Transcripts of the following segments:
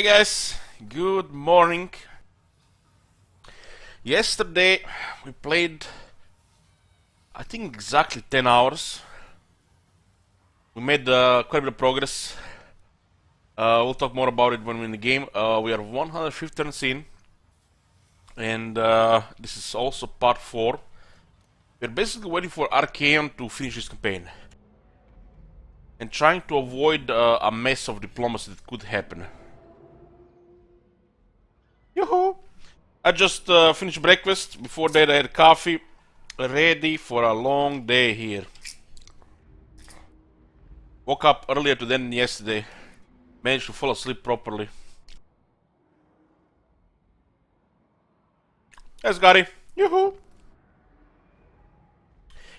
Hey guys, good morning. Yesterday we played, I think, exactly 10 hours. We made quite a bit of progress. We'll talk more about it when we're in the game. We are 150 turns in, and this is also part 4. We're basically waiting for Archaeon to finish this campaign and trying to avoid a mess of diplomacy that could happen. Yoo-hoo! I just finished breakfast. Before that I had coffee. Ready for a long day here. Woke up earlier today than yesterday. Managed to fall asleep properly. Yes, Gary. Yoo-hoo!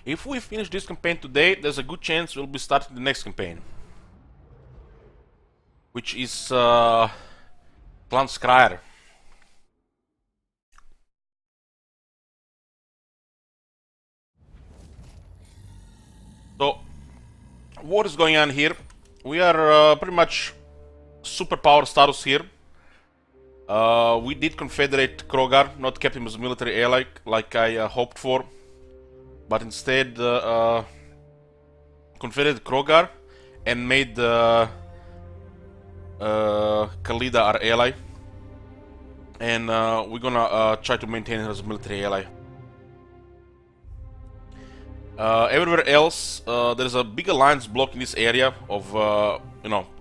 If we finish this campaign today, there's a good chance we'll be starting the next campaign. Which is Clan Scryer. So, what is going on here? We are pretty much superpower status here. We did confederate Krogar, not kept him as a military ally like I hoped for, but instead confederated Krogar and made Khalida our ally, and we're gonna try to maintain her as a military ally. Everywhere else, there's a big alliance block in this area of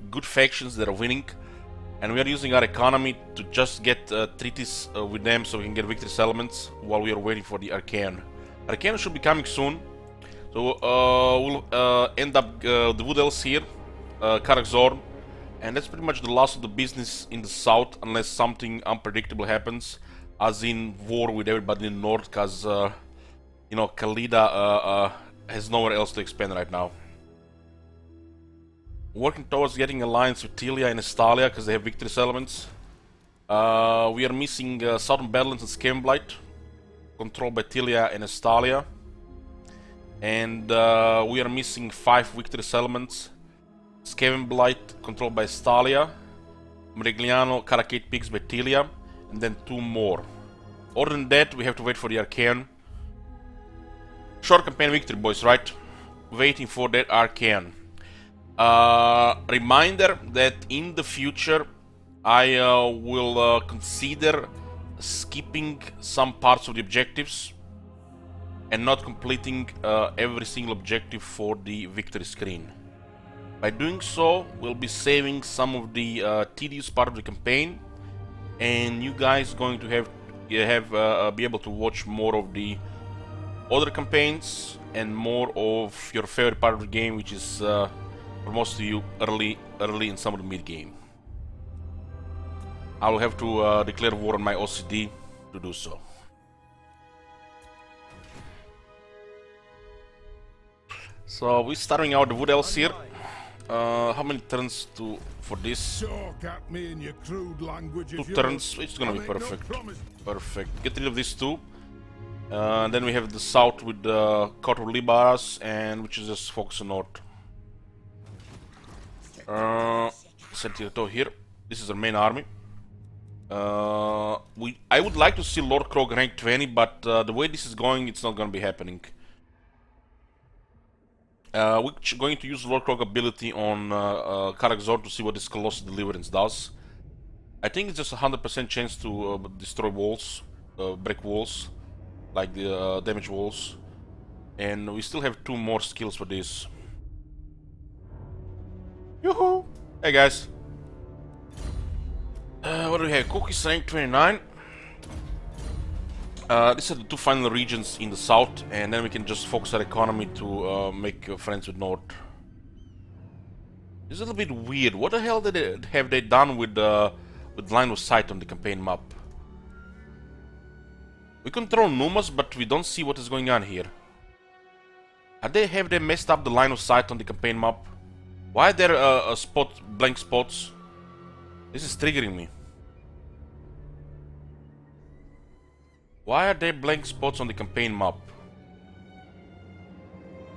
good factions that are winning, and we are using our economy to just get treaties with them so we can get victory settlements while we are waiting for the Archaeon. Archaeon should be coming soon, so we'll end up the Wood Elves here, Karakzorn, and that's pretty much the last of the business in the south unless something unpredictable happens, as in war with everybody in the north, because Khalida has nowhere else to expand right now. Working towards getting alliance with Telia and Estalia because they have victory settlements. We are missing Southern Badlands and Scamblight, controlled by Telia and Estalia. And we are missing 5 victory settlements. Scamblight, controlled by Estalia. Merigliano, Karakate Peaks by Telia. And then 2 more. Other than that, we have to wait for the Archaeon. Short campaign victory, boys, right? Waiting for that Archaeon. Reminder that in the future I will consider skipping some parts of the objectives and not completing every single objective for the victory screen. By doing so, we'll be saving some of the tedious part of the campaign, and you guys going to be able to watch more of the other campaigns and more of your favorite part of the game, which is for most of you early in some of the mid game. I will have to declare war on my OCD to do so. So we're starting out the Wood Elves here. How many turns for this? 2 turns, it's gonna be perfect. Perfect. Get rid of these 2. Then we have the south with the Court of Libaras, and which is just focus on north. Sentinel here. This is our main army. I would like to see Lord Krog rank 20, but the way this is going, it's not gonna be happening. We're going to use Lord Krog ability on Karakzor to see what this Colossal Deliverance does. I think it's just a 100% chance to destroy walls, break walls, like the damage walls, and we still have 2 more skills for this. Yoo-hoo! Hey guys, what do we have? Cookies rank 29. These are the 2 final regions in the south, and then we can just focus our economy to make friends with north. It's a little bit weird. What the hell have they done with line of sight on the campaign map? We control Numas, but we don't see what is going on here. Have they messed up the line of sight on the campaign map? Why are there blank spots? This is triggering me. Why are there blank spots on the campaign map?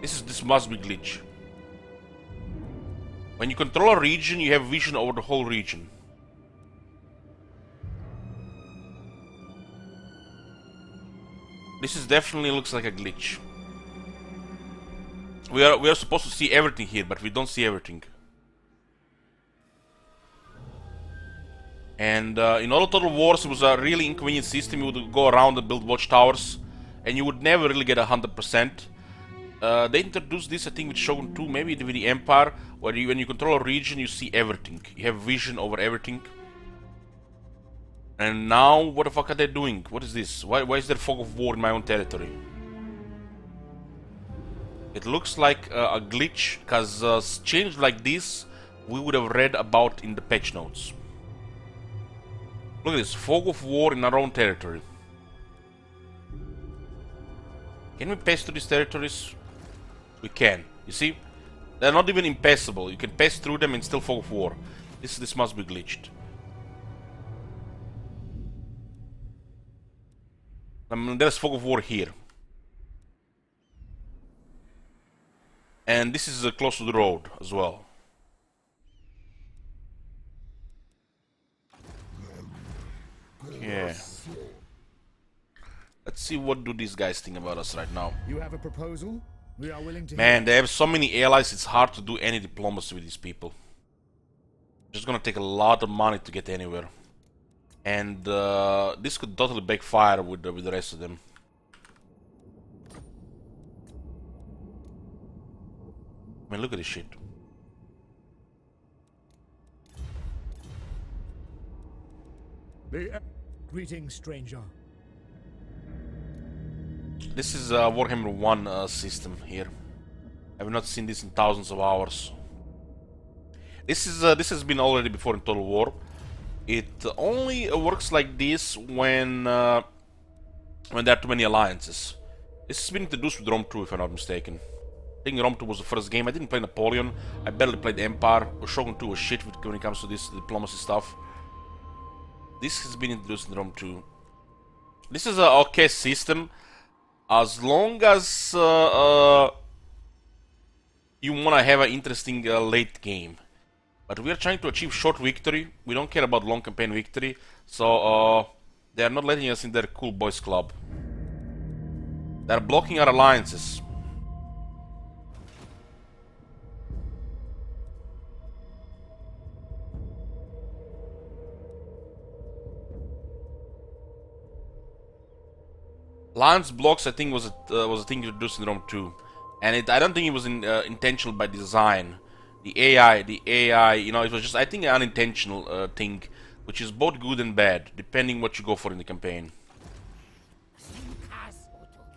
This must be glitch. When you control a region, you have vision over the whole region. This is definitely looks like a glitch. We are supposed to see everything here, but we don't see everything. And in all Total Wars, it was a really inconvenient system. You would go around and build watchtowers, and you would never really get 100%. They introduced this, I think, with Shogun 2, maybe with the Empire, where when you control a region, you see everything. You have vision over everything. And now, what the fuck are they doing? What is this? Why is there fog of war in my own territory? It looks like a glitch, because change like this, we would have read about in the patch notes. Look at this, fog of war in our own territory. Can we pass through these territories? We can. You see? They're not even impassable. You can pass through them and still fog of war. This must be glitched. I mean, there's fog of war here. And this is close to the road as well. Yeah. Let's see what do these guys think about us right now. You have a proposal? We are willing to. Man, they have so many allies, it's hard to do any diplomacy with these people. Just gonna take a lot of money to get anywhere. And this could totally backfire with the rest of them. I mean, look at this shit. Greetings, stranger. This is Warhammer 1 system here. I've not seen this in thousands of hours. This has been already before in Total War. It only works like this when there are too many alliances. This has been introduced with Rome 2, if I'm not mistaken. I think Rome 2 was the first game. I didn't play Napoleon. I barely played Empire. Shogun 2 was shit when it comes to this diplomacy stuff. This has been introduced in Rome 2. This is an okay system, as long as you want to have an interesting late game. But we are trying to achieve short victory. We don't care about long campaign victory. So they are not letting us in their cool boys club. They are blocking our alliances. Alliance blocks, I think, was a thing introduced in Rome 2, and I don't think it was intentional by design. The AI, you know, it was just, I think, an unintentional thing, which is both good and bad, depending what you go for in the campaign.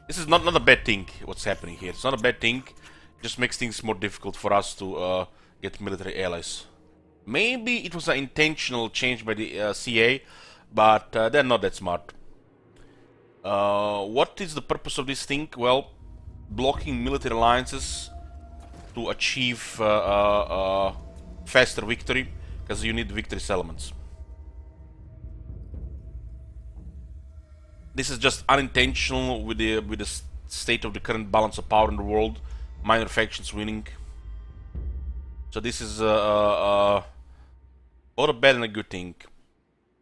This is not a bad thing, what's happening here. It's not a bad thing, it just makes things more difficult for us to get military allies. Maybe it was an intentional change by the CA, but they're not that smart. What is the purpose of this thing? Well, blocking military alliances to achieve faster victory, because you need victory settlements. This is just unintentional with the state of the current balance of power in the world. Minor factions winning. So this is both a bad and a good thing.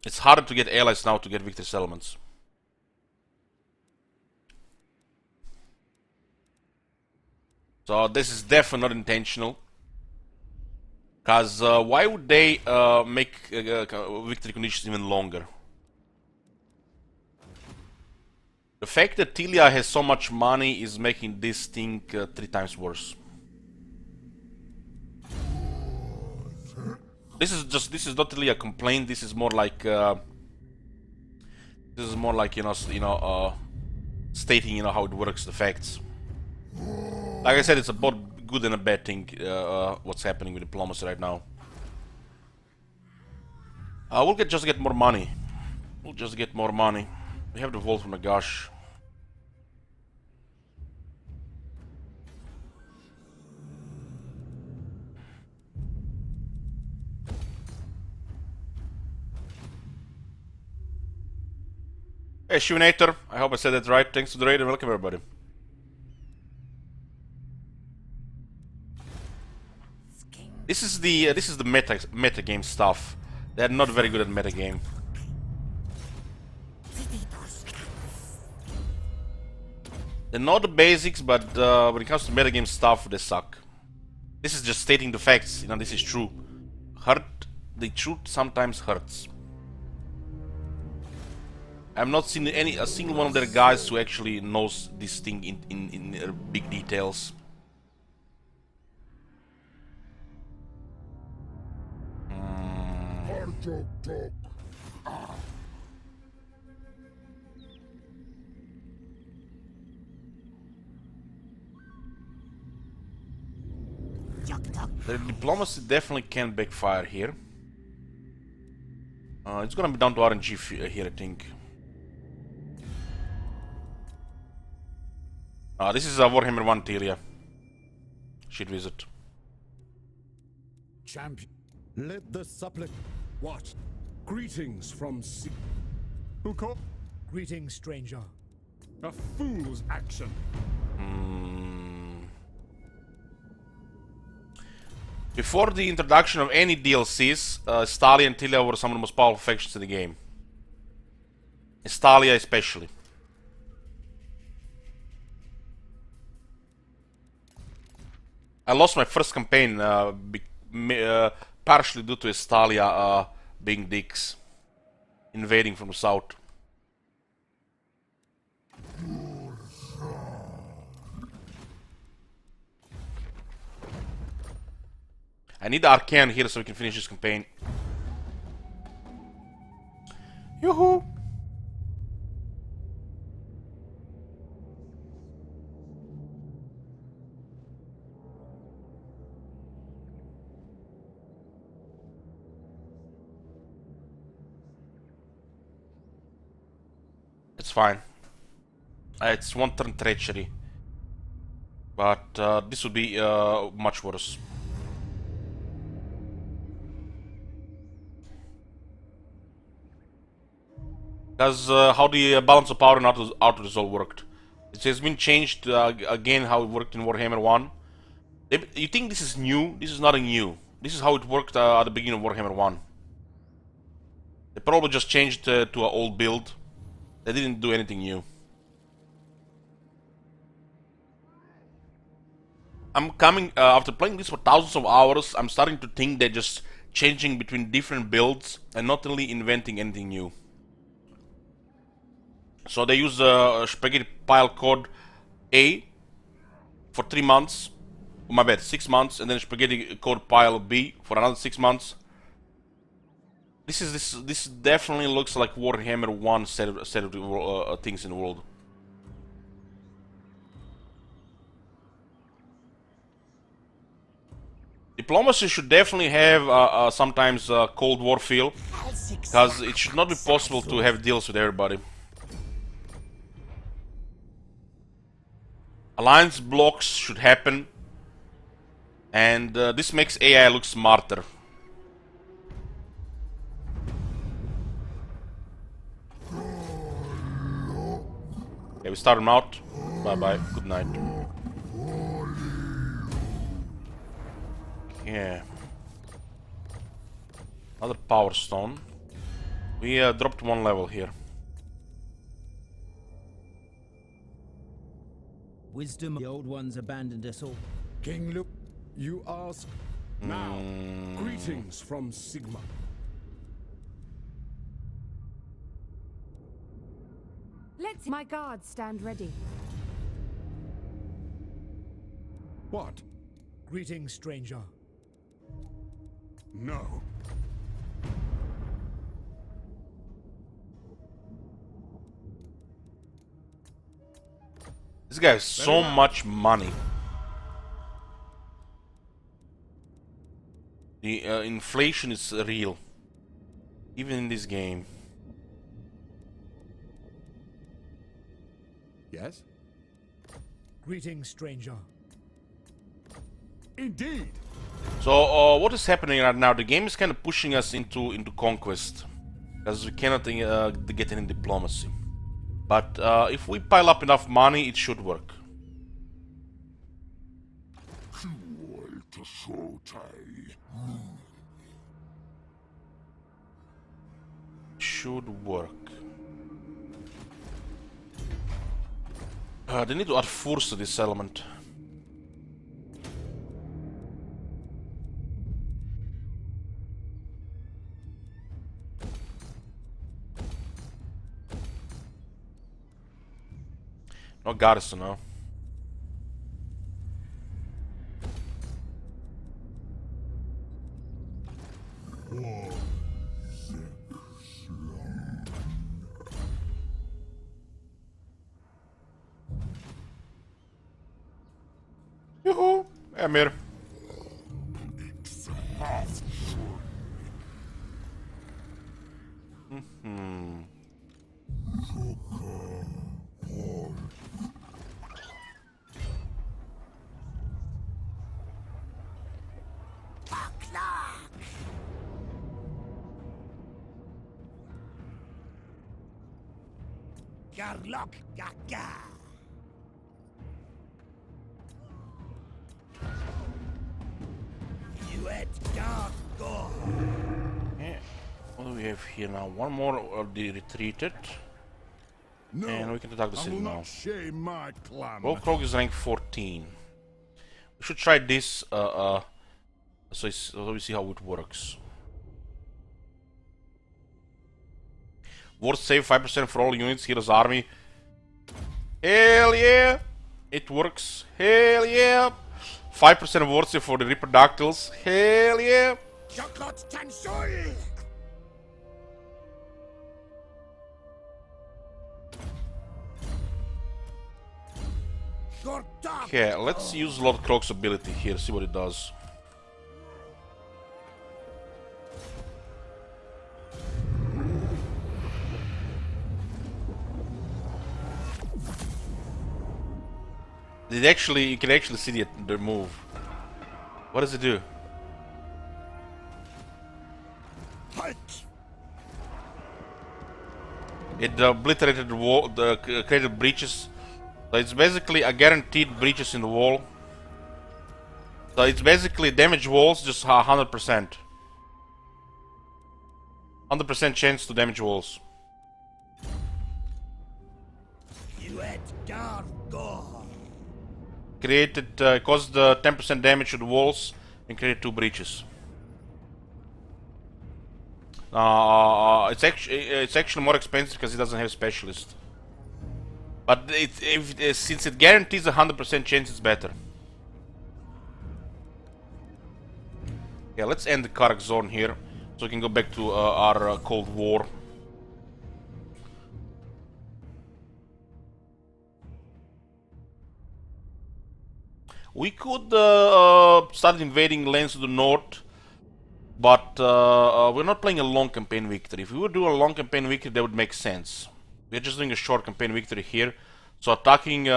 It's harder to get allies now to get victory settlements. So this is definitely not intentional. Because why would they make victory conditions even longer? The fact that Tlaqua has so much money is making this thing 3 times worse. This is not really a complaint. This is more like stating how it works, the facts. Like I said, it's a both good and a bad thing, what's happening with diplomacy right now. We'll just get more money. We'll just get more money. We have the Vault from Nagash. Hey, Shivinator, I hope I said that right. Thanks for the raid and welcome everybody. This is the meta game stuff. They're not very good at meta game. They know the basics, but when it comes to metagame stuff, they suck. This is just stating the facts, you know, this is true. The truth sometimes hurts. I've not seen a single one of their guys who actually knows this thing in big details. The diplomacy definitely can backfire here. It's gonna be down to RNG here, I think. This is a Warhammer 1 Tyria. Shit visit. Champion, let the supplicant watch. Greetings from Who called? Greetings, stranger. A fool's action. Before the introduction of any DLCs, Stalia and Tlaqua were some of the most powerful factions in the game. Stalia especially. I lost my first campaign partially due to Stalia being dicks, invading from the south. I need the Arcane here so we can finish this campaign. Yoo-hoo! It's fine. It's one turn treachery. But this would be much worse. That's how the balance of power and auto resolve worked. It has been changed again how it worked in Warhammer 1. You think this is new? This is nothing new. This is how it worked at the beginning of Warhammer 1. They probably just changed to an old build. They didn't do anything new. I'm coming, after playing this for thousands of hours, I'm starting to think they're just changing between different builds and not really inventing anything new. So they use Spaghetti Pile Code A for 3 months. Oh, my bad, 6 months, and then Spaghetti Code Pile B for another 6 months. This definitely looks like Warhammer 1 set of things in the world. Diplomacy should definitely have sometimes Cold War feel, because it should not be possible to have deals with everybody. Alliance blocks should happen, and this makes AI look smarter. Okay, we start him out. Bye bye. Good night. Yeah. Another power stone. We dropped 1 level here. Wisdom, the old ones abandoned us all. King Luke, you ask. Now, greetings from Sigma. Let my guards stand ready. What? Greetings, stranger. No. This guy has so much money. The inflation is real, even in this game. Yes? Greetings, stranger. Indeed. So what is happening right now? The game is kind of pushing us into conquest, because we cannot get any diplomacy. But if we pile up enough money, it should work. Should work. They need to add force to this settlement. No garrison, no. Yoo-hoo! Emir. Garlock Gaga. You at Gargo. Yeah. What do we have here now? One more of the retreated. No, And we can attack the I city will now. not shame my clan. Well, Krog is rank 14. We should try this, so we see how it works. Ward save 5% for all units, Hero's Army. Hell yeah! It works. Hell yeah! 5% ward save for the Reproductiles. Hell yeah! Chocolate Tansoi. Okay, let's use Lord Krog's ability here, see what it does. You can actually see the move. What does it do? It obliterated the wall, created breaches. So it's basically a guaranteed breaches in the wall. So it's basically damage walls, just 100%. 100% chance to damage walls. You at Gargo. Created, caused 10% damage to the walls and created 2 breaches. It's actually more expensive because it doesn't have specialist. But since it guarantees 100% chance, it's better. Yeah, let's end the Karak zone here, so we can go back to our Cold War. We could start invading lands to the north, but we're not playing a long campaign victory. If we would do a long campaign victory, that would make sense. We're just doing a short campaign victory here, so attacking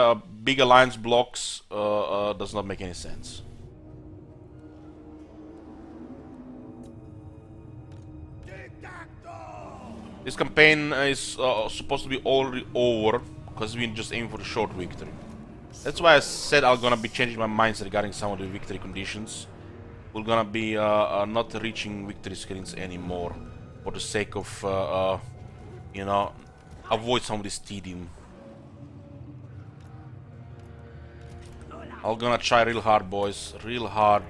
big alliance blocks does not make any sense. This campaign is supposed to be already over, because we just aim for a short victory. That's why I said I'm gonna be changing my minds regarding some of the victory conditions. We're gonna be not reaching victory screens anymore, for the sake of, you know, avoid some of this tedium. I'm gonna try real hard, boys, real hard.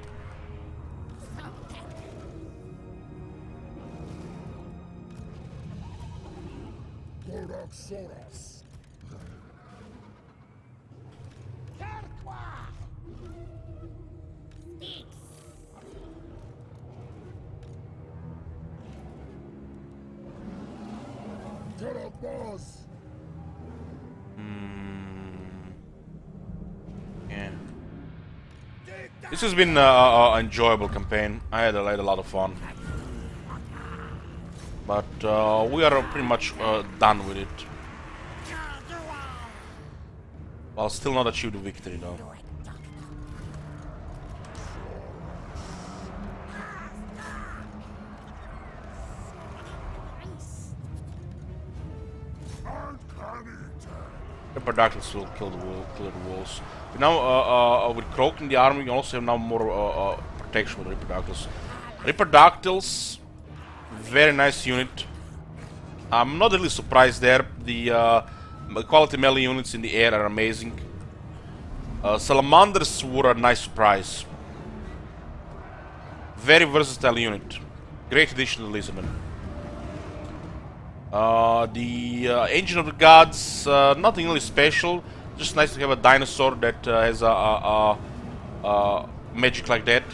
Yeah. This has been an enjoyable campaign. I had a lot of fun. But we are pretty much done with it. Well, still not achieved a victory though. The Reproductiles will kill the walls. But now, with Krog in the army, we also have now more protection with Reproductiles. Reproductiles, very nice unit. I'm not really surprised there. The Quality melee units in the air are amazing. Salamanders were a nice surprise. Very versatile unit. Great addition to Lisbon. The Engine of the Gods, nothing really special. Just nice to have a dinosaur that has a magic like that.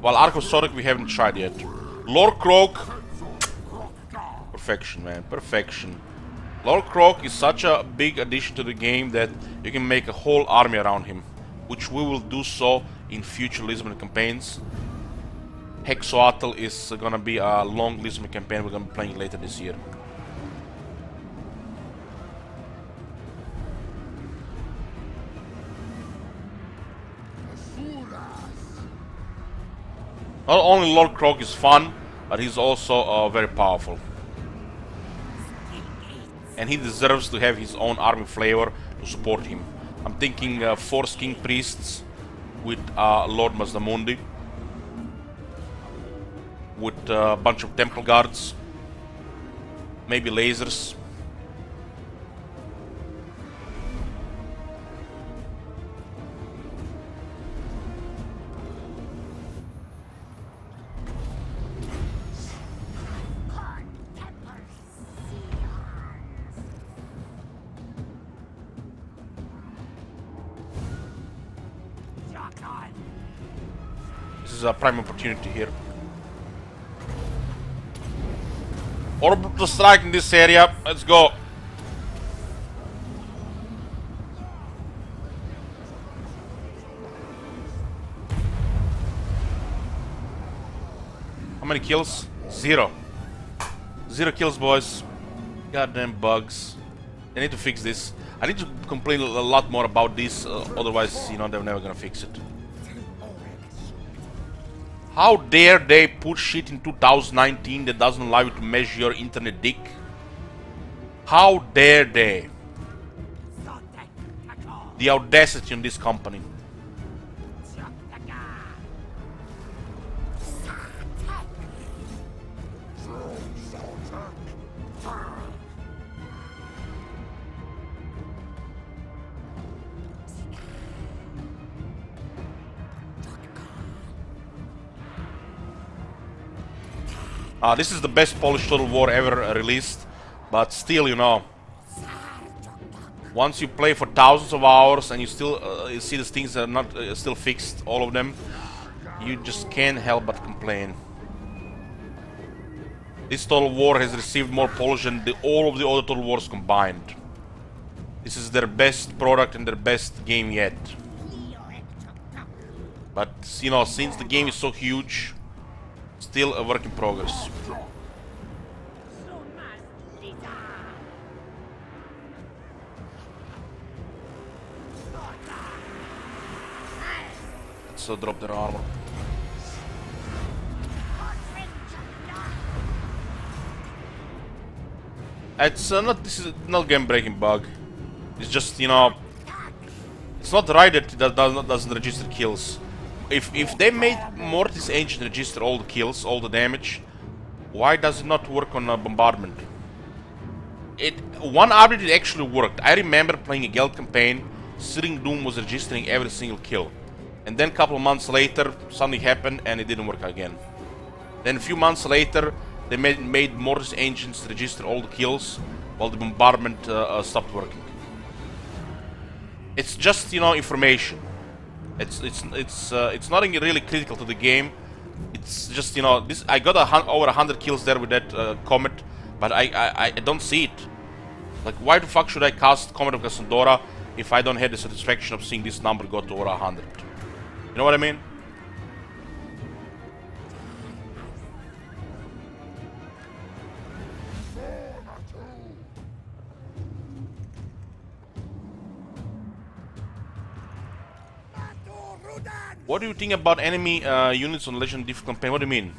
While Ark of Sodic we haven't tried yet. Lord Croak. Perfection, man. Perfection. Lord Croak is such a big addition to the game that you can make a whole army around him. Which we will do so in future Lisbon campaigns. Hexoatl is gonna be a long Lisbon campaign we're gonna be playing later this year. Not only Lord Croak is fun, but he's also very powerful. And he deserves to have his own army flavor to support him. I'm thinking 4 King Priests with Lord Mazdamundi. With a bunch of Temple Guards. Maybe lasers. This is a prime opportunity here. Orbital strike in this area. Let's go. How many kills? 0. 0 kills, boys. Goddamn bugs. They need to fix this. I need to complain a lot more about this, otherwise, you know, they're never gonna fix it. How dare they put shit in 2019 that doesn't allow you to measure your internet dick? How dare they? The audacity in this company. This is the best Polish Total War ever released, but still, you know, once you play for thousands of hours and you still you see these things are not still fixed, all of them, you just can't help but complain. This Total War has received more polish than all of the other Total Wars combined. This is their best product and their best game yet. But, you know, since the game is so huge, still a work in progress. Let's drop their armor. It's not. This is not game breaking bug. It's just, you know, it's not right that it doesn't register kills. If they made Mortis Engine register all the kills, all the damage, why does it not work on bombardment? One update it actually worked. I remember playing a Geld campaign, Searing Doom was registering every single kill. And then a couple of months later, something happened and it didn't work again. Then a few months later, they made Mortis Engines register all the kills, while the bombardment stopped working. It's just, you know, information. It's nothing really critical to the game. It's just, you know, this. I got over 100 kills there with that Comet, but I don't see it. Like, why the fuck should I cast Comet of Cassandra if I don't have the satisfaction of seeing this number go to over 100? You know what I mean? What do you think about enemy units on Legend Diff campaign? What do you mean?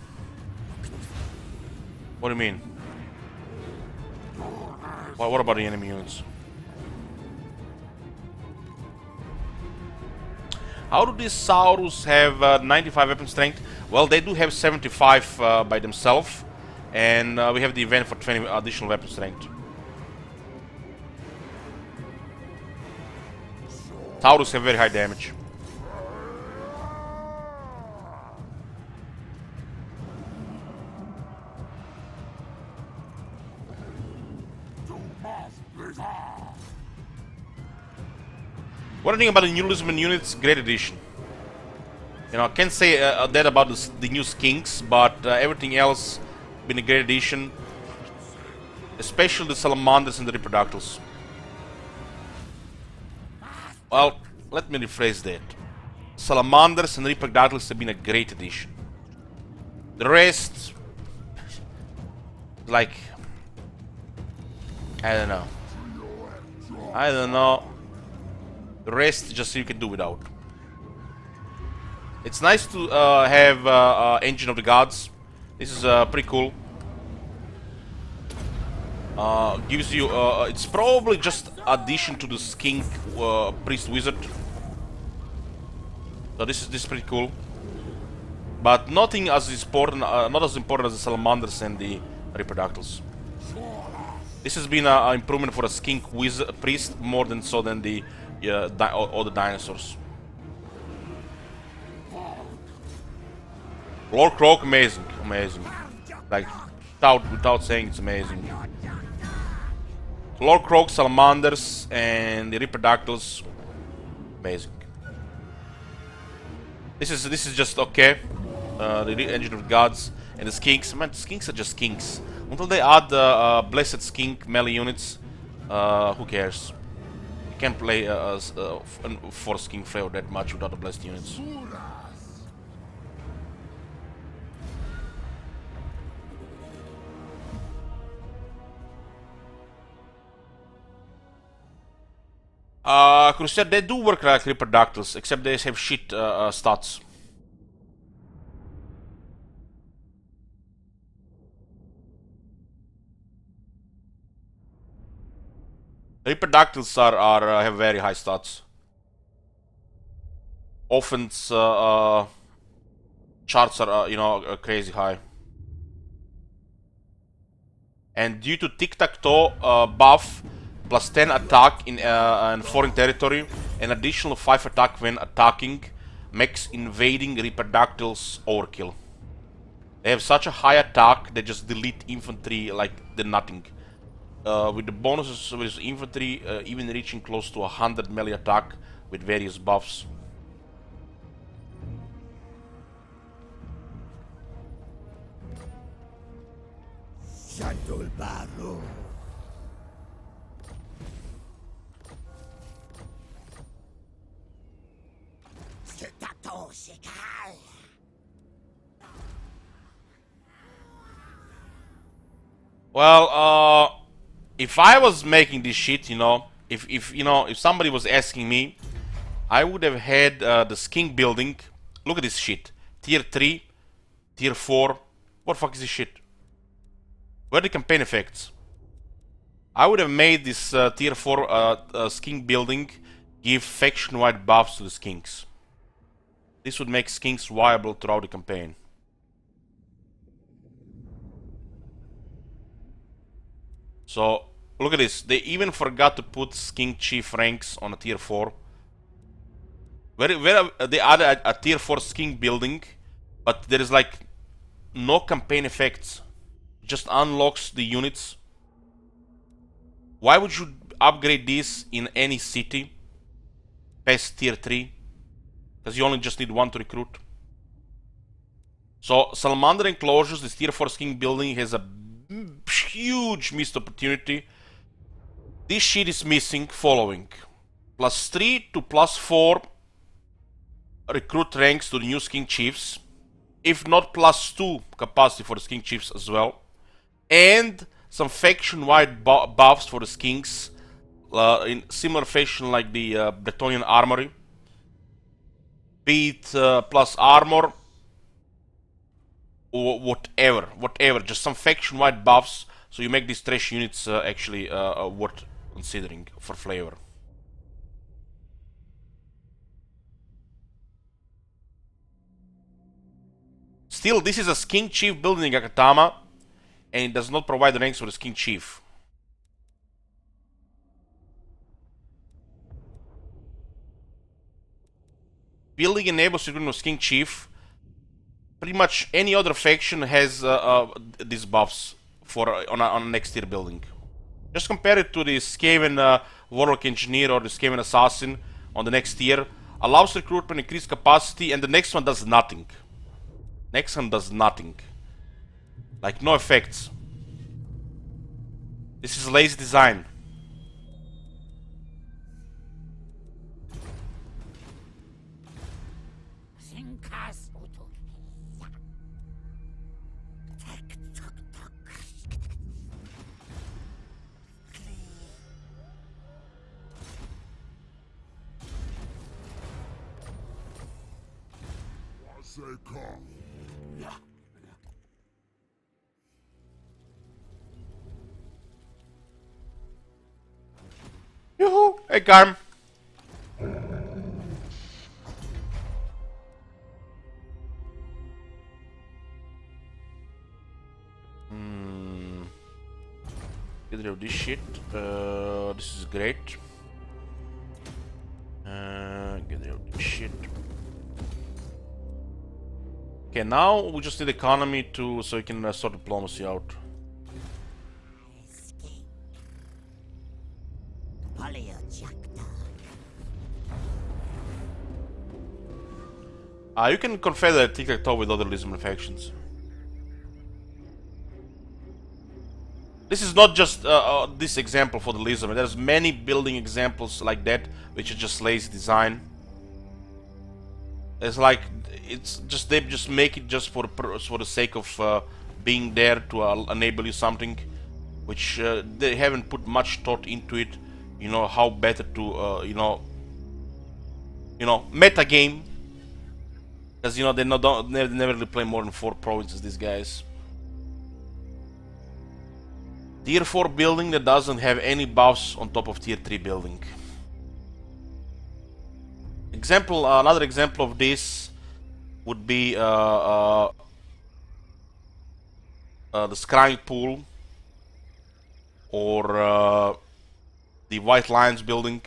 What do you mean? What about the enemy units? How do these Saurus have 95 weapon strength? Well, they do have 75 by themselves, and we have the event for 20 additional weapon strength. Taurus have very high damage. What do you think about the new Lisbon units? Great addition. You know, I can't say that about the new skinks, but everything else been a great addition. Especially the salamanders and the reproductals. Well, let me rephrase that. Salamanders and reproductals have been a great addition. The rest, like, I don't know. I don't know. The rest just you can do without. It's nice to have Engine of the Gods. This is pretty cool. Gives you it's probably just addition to the skink priest wizard. So this is pretty cool, but nothing as important, not as important as the salamanders and the reproductals. This has been an improvement for a skink wizard priest more than so than the all the dinosaurs. Lord Croak, amazing, amazing. Like without saying, it's amazing. Lord Croak, salamanders, and the reproductals, amazing. This is just okay. The Engine of Gods and the skinks. Man, skinks are just skinks. Until they add blessed skink melee units, who cares? You can't play for skink flavor that much without the blessed units. Crusader, they do work like reproductals, except they have shit stats. Reproductals have very high stats. Offense charts are crazy high. And due to tic-tac-toe buff, plus 10 attack in foreign territory, an additional 5 attack when attacking, makes invading reproductals overkill. They have such a high attack, they just delete infantry like they're nothing. With the bonuses with infantry, even reaching close to 100 melee attack with various buffs. Shadul Baru. Well, if I was making this shit, if somebody was asking me, I would have had the skink building. Look at this shit. Tier 3, Tier 4. What the fuck is this shit? Where are the campaign effects? I would have made this Tier 4 skink building give faction-wide buffs to the skinks. This would make skinks viable throughout the campaign. So, look at this. They even forgot to put skink chief ranks on a Tier 4. Where they added a Tier 4 skink building, but there is like no campaign effects. Just unlocks the units. Why would you upgrade this in any city past Tier 3? Because you only just need one to recruit. So, Salamander Enclosures, this Tier 4 skink building has a huge missed opportunity. This shit is missing following. +3 to +4 recruit ranks to the new skink chiefs. If not +2 capacity for the skink chiefs as well. And some faction-wide buffs for the skinks. In similar fashion like the Bretonian Armory. Be it plus armor. Or whatever, just some faction-wide buffs, so you make these trash units actually worth considering for flavor. Still, this is a skink chief building in Akatama, and it does not provide ranks for the skink chief. building enables recruitment of King Chief. Pretty much any other faction has these buffs for on a next tier building. Just compare it to the Skaven Warlock Engineer or the Skaven Assassin on the next tier. Allows recruitment, increased capacity, and the next one does nothing. Next one does nothing. Like, no effects. This is lazy design. Yoo-hoo! Hey, Garm. Get rid of this shit. This is great. Get rid of this shit. Okay, now we just need economy so we can sort diplomacy out. You can confederate Tlaqua with other Lisbon factions. This is not just this example for the Lisbon. There's many building examples like that, which are just lazy design. It's like they just make it just for the sake of being there to enable you something, which they haven't put much thought into it. You know how better to meta game. Because they never really play more than 4 provinces, these guys. Tier 4 building that doesn't have any buffs on top of tier 3 building. Another example of this would be the Scrying Pool or the White Lions building.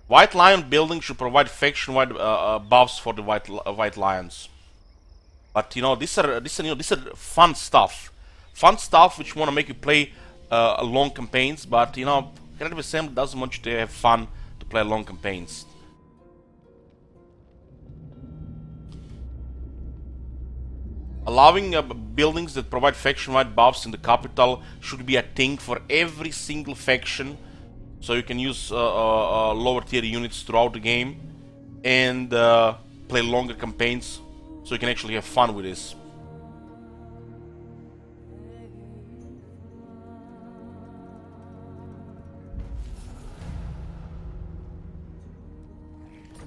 White Lion building should provide faction-wide buffs for the White Lions. But these are fun stuff. Fun stuff which want to make you play long campaigns, but Creative Assembly doesn't want you to have fun to play long campaigns. Allowing buildings that provide faction-wide buffs in the capital should be a thing for every single faction. So you can use lower tier units throughout the game and play longer campaigns, so you can actually have fun with this.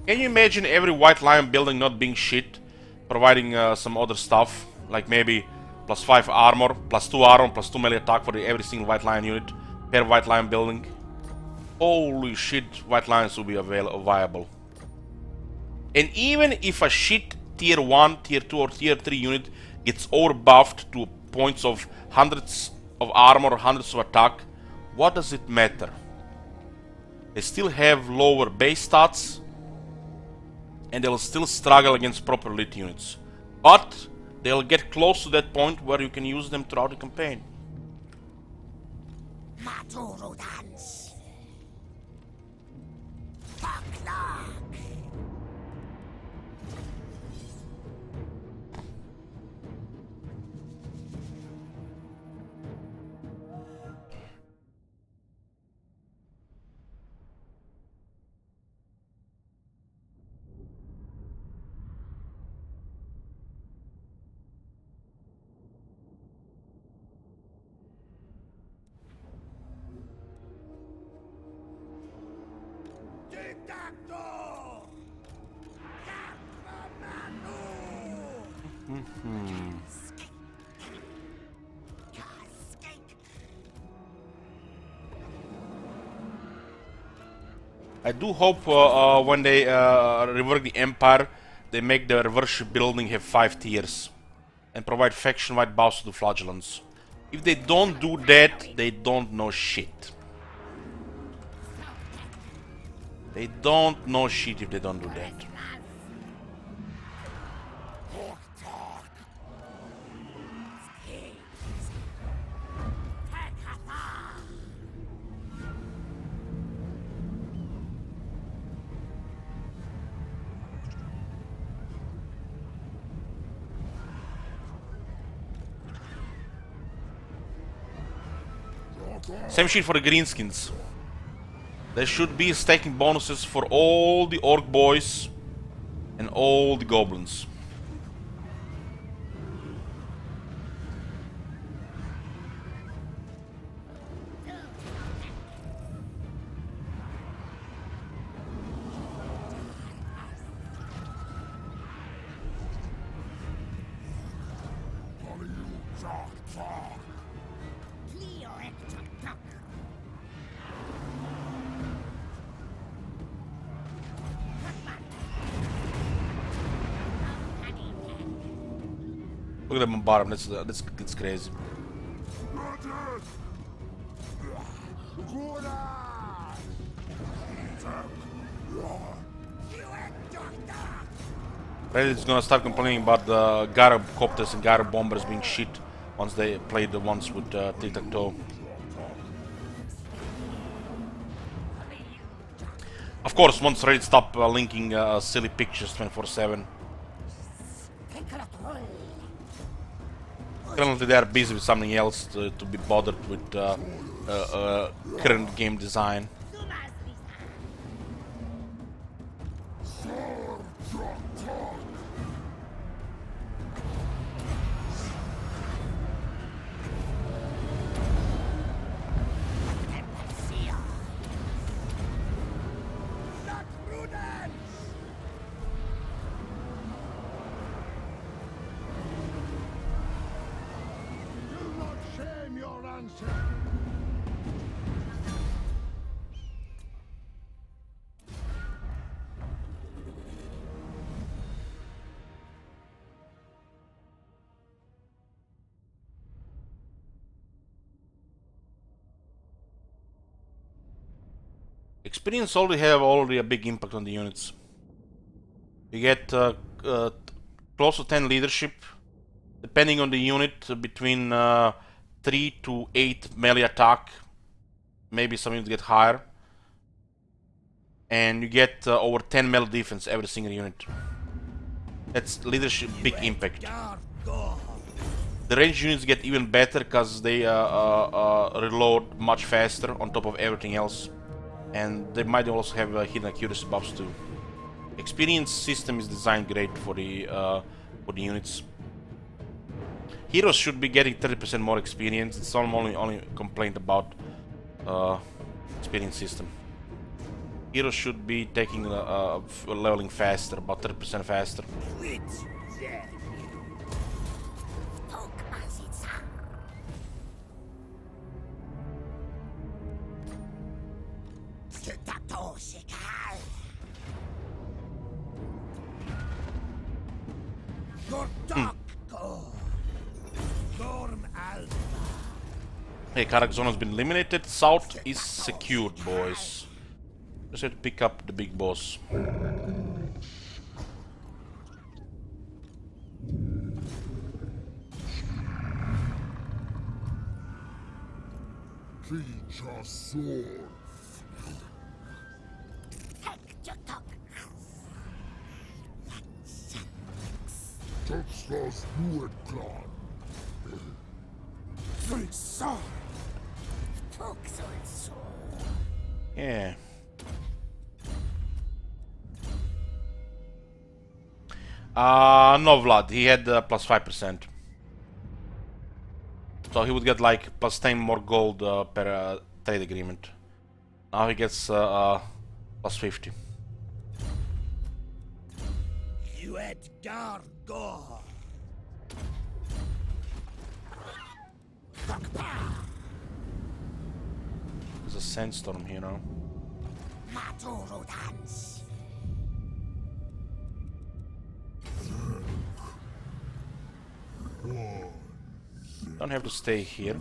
Can you imagine every White Lion building not being shit, providing some other stuff, like maybe +5 armor, +2 armor, +2 melee attack for every single White Lion unit per White Lion building? Holy shit, White Lions will be viable. And even if a shit tier 1, tier 2 or tier 3 unit gets overbuffed to points of hundreds of armor or hundreds of attack, what does it matter? They still have lower base stats and they'll still struggle against proper elite units. But they'll get close to that point where you can use them throughout the campaign. I do hope when they rework the Empire, they make the reverse ship building have 5 tiers and provide faction-wide buffs to the Flagellants. If they don't do that, they don't know shit. They don't know shit if they don't do that. Same shit for the greenskins. There should be stacking bonuses for all the orc boys and all the goblins. Look at them on bottom. That's crazy. Reddit's gonna start complaining about the Gara copters and Gara bombers being shit once they play the ones with Tlaqua. Of course, once Reddit stop linking silly pictures 24/7. Currently they are busy with something else to be bothered with current game design. Experience already a big impact on the units. You get close to 10 leadership, depending on the unit, between 3 to 8 melee attack. Maybe some units get higher. And you get over 10 melee defense every single unit. That's leadership, big impact. The ranged units get even better because they reload much faster on top of everything else. And they might also have hidden accuracy buffs too. Experience system is designed great for the units. Heroes should be getting 30% more experience. It's only complaint about experience system. Heroes should be taking leveling faster, about 30% faster. Hey, Karak has been eliminated. South is secured, boys. Just have to pick up the big boss. Teach us sword. Texas Druid Clan. Yeah. No, Vlad. He had plus 5%. So he would get like plus 10 more gold per trade agreement. Now he gets plus 50. There's a sandstorm here now. Don't have to stay here.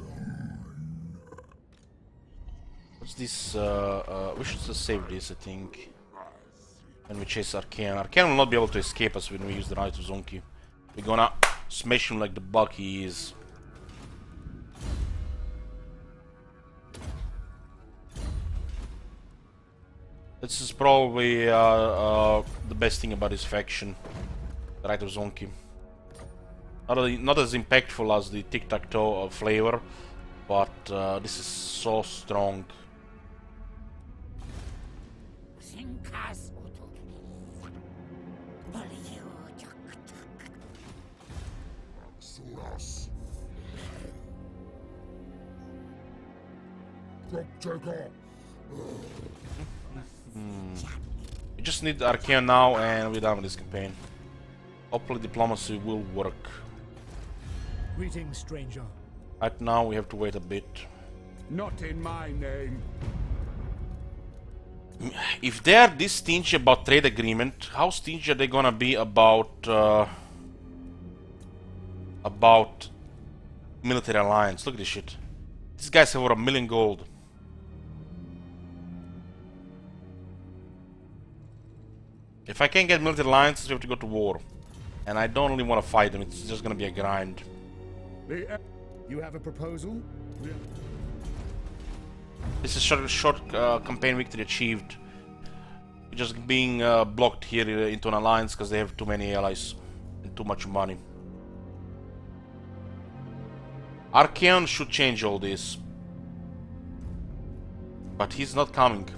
What's this? We should just save this, I think. When we chase Arcane. Arcane will not be able to escape us when we use the Knight of Zonki. We're gonna smash him like the bug he is. This is probably the best thing about this faction. The Knight of Zonki. Not as impactful as the tic-tac-toe flavor, but this is so strong. We just need Arcane now and we're done with this campaign. Hopefully diplomacy will work. Greetings, stranger. Right now we have to wait a bit. Not in my name. If they are this stingy about trade agreement, how stingy are they gonna be about military alliance? Look at this shit. These guys have over 1 million gold. If I can't get military alliances, we have to go to war. And I don't really want to fight them, it's just gonna be a grind. You have a proposal? This is short campaign victory achieved. We're just being blocked here into an alliance because they have too many allies and too much money. Archeon should change all this. But he's not coming.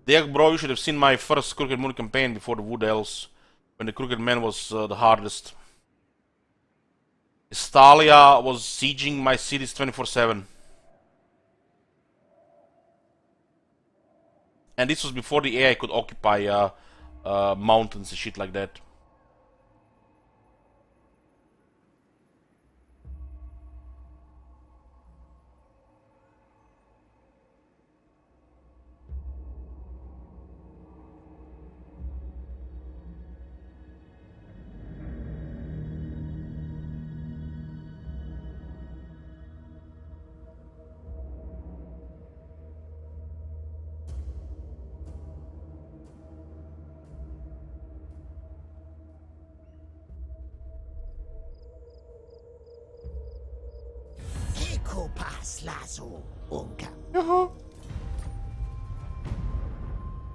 Diag bro, you should have seen my first Crooked Moon campaign before the Wood Elves, when the Crooked Man was the hardest. Estalia was sieging my cities 24/7. And this was before the AI could occupy mountains and shit like that.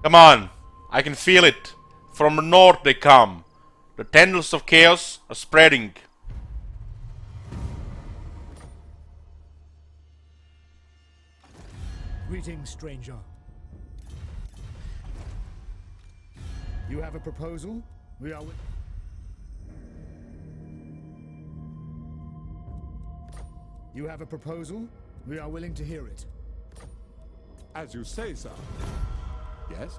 Come on, I can feel it. From the north they come. The tendrils of chaos are spreading. Greetings, stranger. You have a proposal? We are with... You have a proposal? We are willing to hear it. As you say, sir. Yes?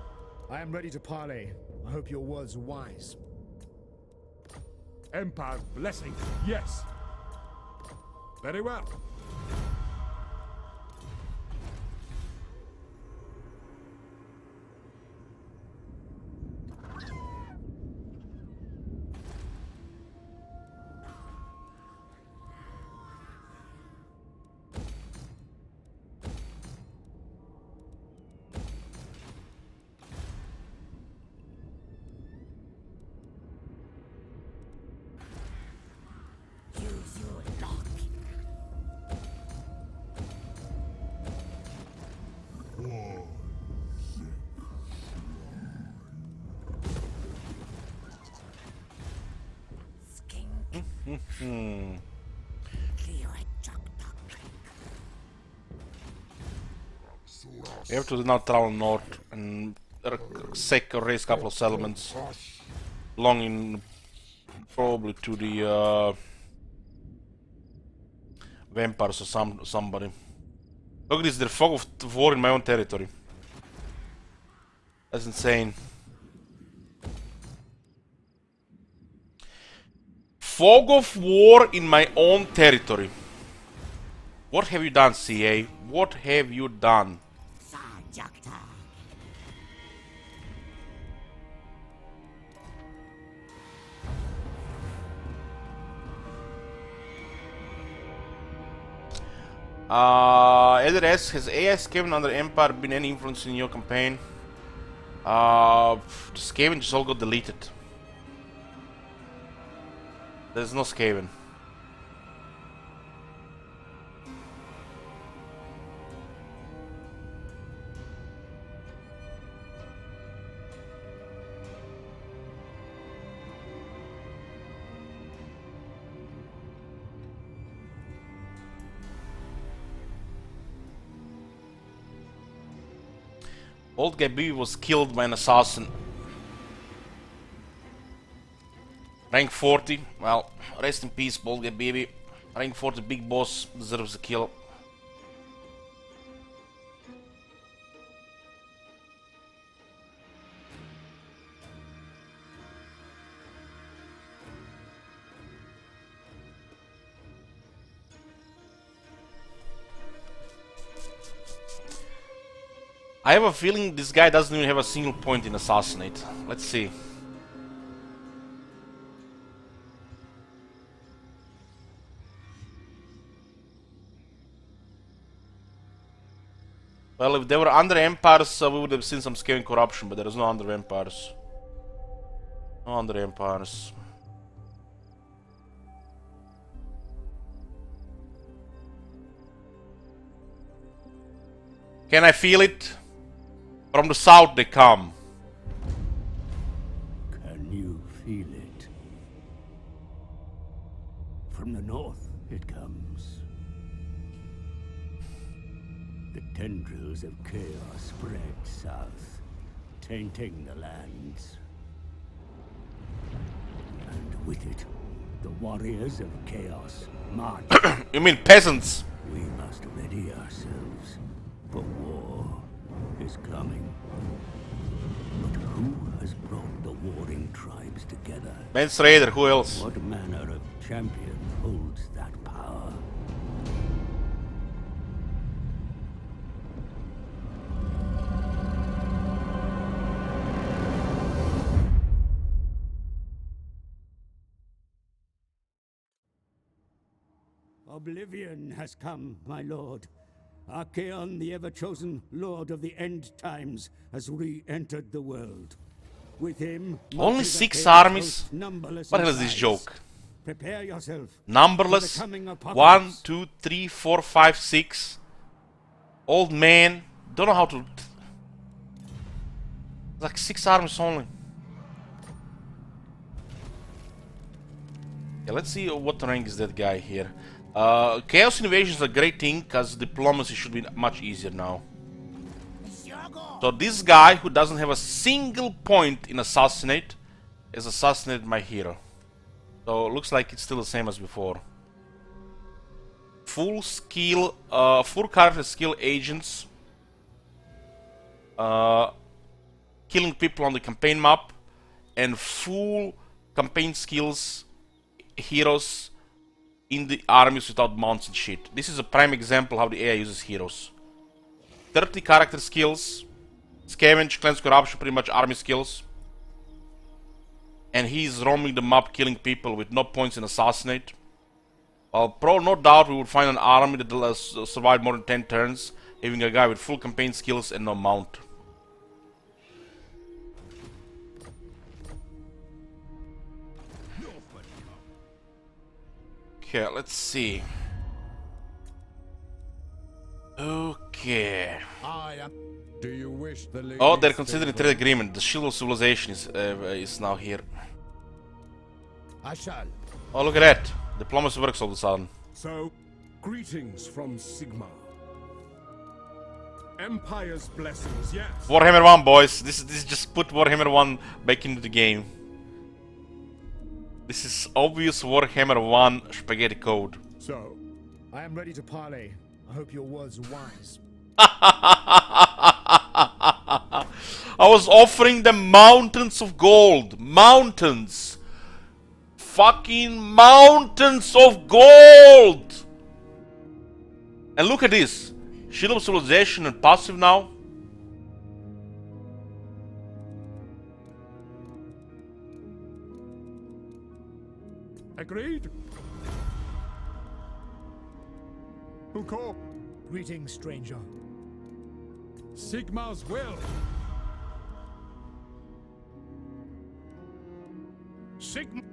I am ready to parley. I hope your words are wise. Empire's blessing. Yes. Very well. We have to now travel north and raise a couple of settlements belonging probably to the vampires or somebody. Look at this, there's fog of war in my own territory. That's insane. Fog of war in my own territory. What have you done, CA? What have you done? Eder asks, has AI Skaven under Empire been any influence in your campaign? The Skaven just all got deleted. There's no Skaven. Old Gabi was killed by an assassin. Rank 40. Well, rest in peace, Old Gabi. Rank 40 big boss deserves a kill. I have a feeling this guy doesn't even have a single point in Assassinate. Let's see. Well, if they were under Empires, we would have seen some Skaven corruption, but there is no under Empires. No under Empires. Can I feel it? From the south they come. Can you feel it? From the north it comes. The tendrils of chaos spread south, tainting the lands. And with it, the warriors of chaos march. You mean peasants? We must ready ourselves, for war is coming. But who has brought the warring tribes together? Mance Raider, who else? What manner of champion holds that power? Oblivion has come, my lord. Archaon, the ever-chosen lord of the end times, has re-entered the world. With him, Only 6 armies? Numberless What the hell is this size. joke? Prepare yourself. Numberless? For the coming apocalypse. 1, 2, 3, 4, 5, 6. Old man. Don't know how to... Like 6 armies only. Yeah, let's see what rank is that guy here. Chaos Invasion is a great thing, because diplomacy should be much easier now. So this guy, who doesn't have a single point in Assassinate, has assassinated my hero. So it looks like it's still the same as before. Full skill, full character skill agents. Killing people on the campaign map. And full campaign skills heroes in the armies without mounts and shit. This is a prime example how the AI uses heroes. 30 character skills, scavenge, cleanse, corruption, pretty much army skills. And he's roaming the map killing people with no points in assassinate. Well, no doubt we would find an army that survived more than 10 turns, having a guy with full campaign skills and no mount. Okay, let's see. Okay. Do you wish the Oh, they're considering trade agreement. The Shield of Civilization is now here. I shall. Oh, look at that. Diplomacy works all of a sudden. So, greetings from Sigma. Empire's blessings, yes. Warhammer 1, boys. This just put Warhammer 1 back into the game. This is obvious Warhammer 1 spaghetti code. So, I am ready to parley. I hope your words are wise. I was offering them mountains of gold. Mountains. Fucking mountains of gold. And look at this. Shield of Civilization and passive now. agreed? Who called? Greetings, stranger. Sigmar's will. Sigmar,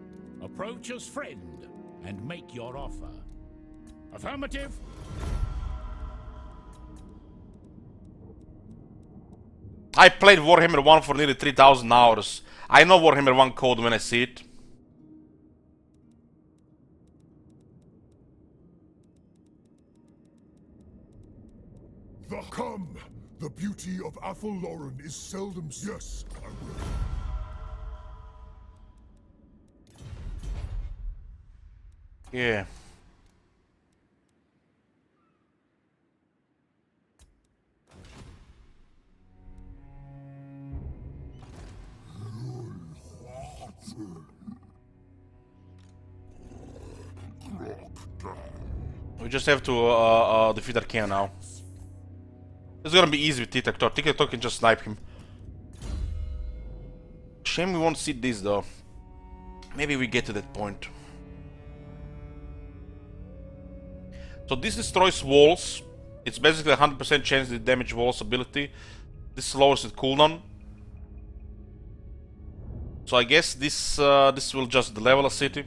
approach as friend and make your offer. Affirmative. I played Warhammer 1 for nearly 3000 hours. I know Warhammer 1 code when I see it. Come! The beauty of Athelloren is seldom. Yes, I will. Yeah. We just have to defeat Archaea now. It's gonna be easy with Tlaqua. Tlaqua can just snipe him. Shame we won't see this though. Maybe we get to that point. So this destroys walls. It's basically 100% chance to damage walls ability. This lowers the cooldown. So I guess this will just level a city.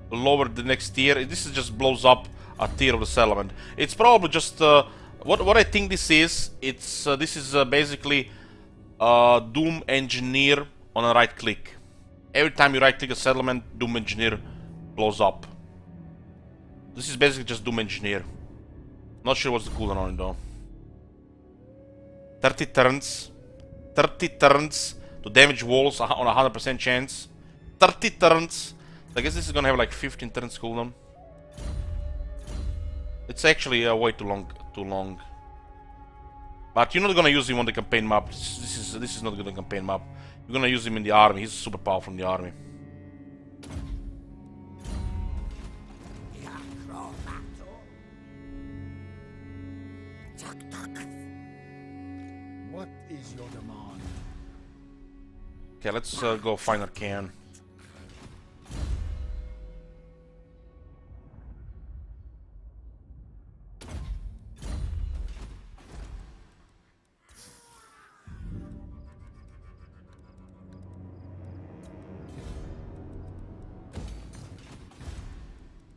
Lower the next tier. This is just blows up a tier of the settlement. It's probably just what I think this is. It's this is basically Doom Engineer on a right click. Every time you right click a settlement, Doom Engineer blows up. This is basically just Doom Engineer. Not sure what's the cooldown on it though. 30 turns. 30 turns to damage walls on a 100% chance. 30 turns. I guess this is gonna have like 15 turns cooldown. It's actually way too long. But you're not gonna use him on the campaign map. This is not good on the campaign map. You're gonna use him in the army. He's super powerful in the army. What is your demand? Okay, let's go find Archaean.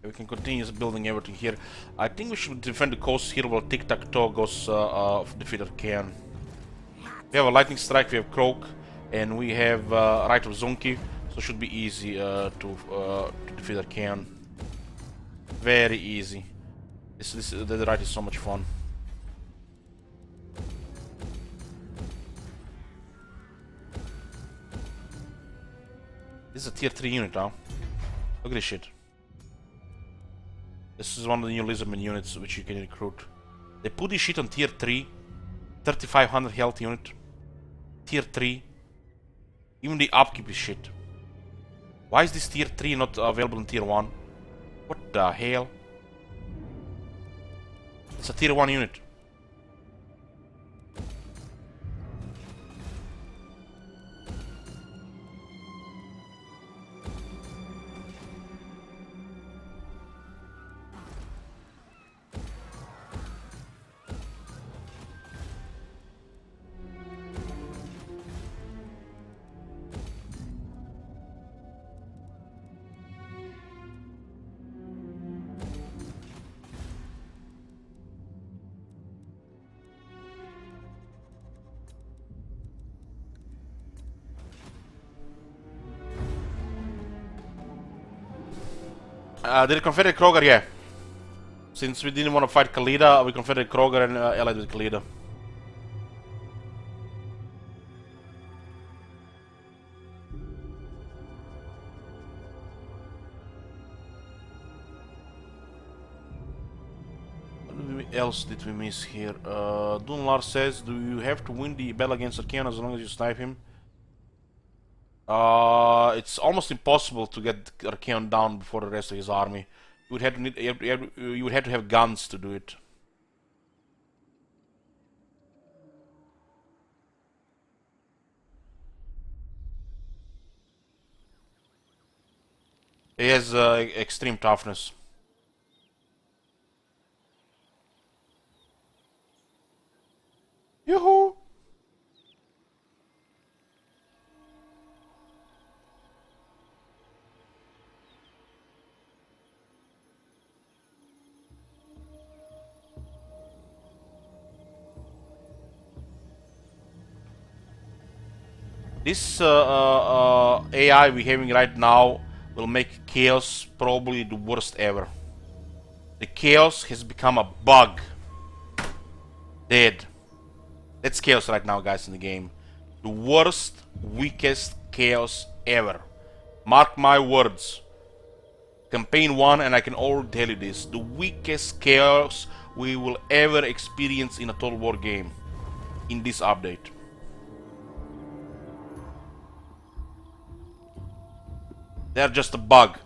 We can continue building everything here. I think we should defend the coast here while Tlaqua goes defeat Archaean. We have a lightning strike, we have Croak, and we have right of Zonki, so it should be easy to defeat Archaean. Very easy. The right is so much fun. This is a tier 3 unit now. Look at this shit. This is one of the new Lizardman units which you can recruit. They put this shit on tier 3. 3500 health unit. Tier 3. Even the upkeep is shit. Why is this tier 3 not available in tier 1? What the hell? It's a tier 1 unit. Did Confederate Kroger? Yeah. Since we didn't want to fight Khalida, we Confederate Kroger and allied with Khalida. What else did we miss here? Dunlar says, do you have to win the battle against Archaean as long as you snipe him? It's almost impossible to get Archaean down before the rest of his army. You would have to have guns to do it. He has extreme toughness. This AI we're having right now will make chaos probably the worst ever. The chaos has become a bug. Dead. That's chaos right now, guys, in the game. The worst, weakest chaos ever. Mark my words. Campaign 1, and I can already tell you this, the weakest chaos we will ever experience in a Total War game in this update. They're just a bug.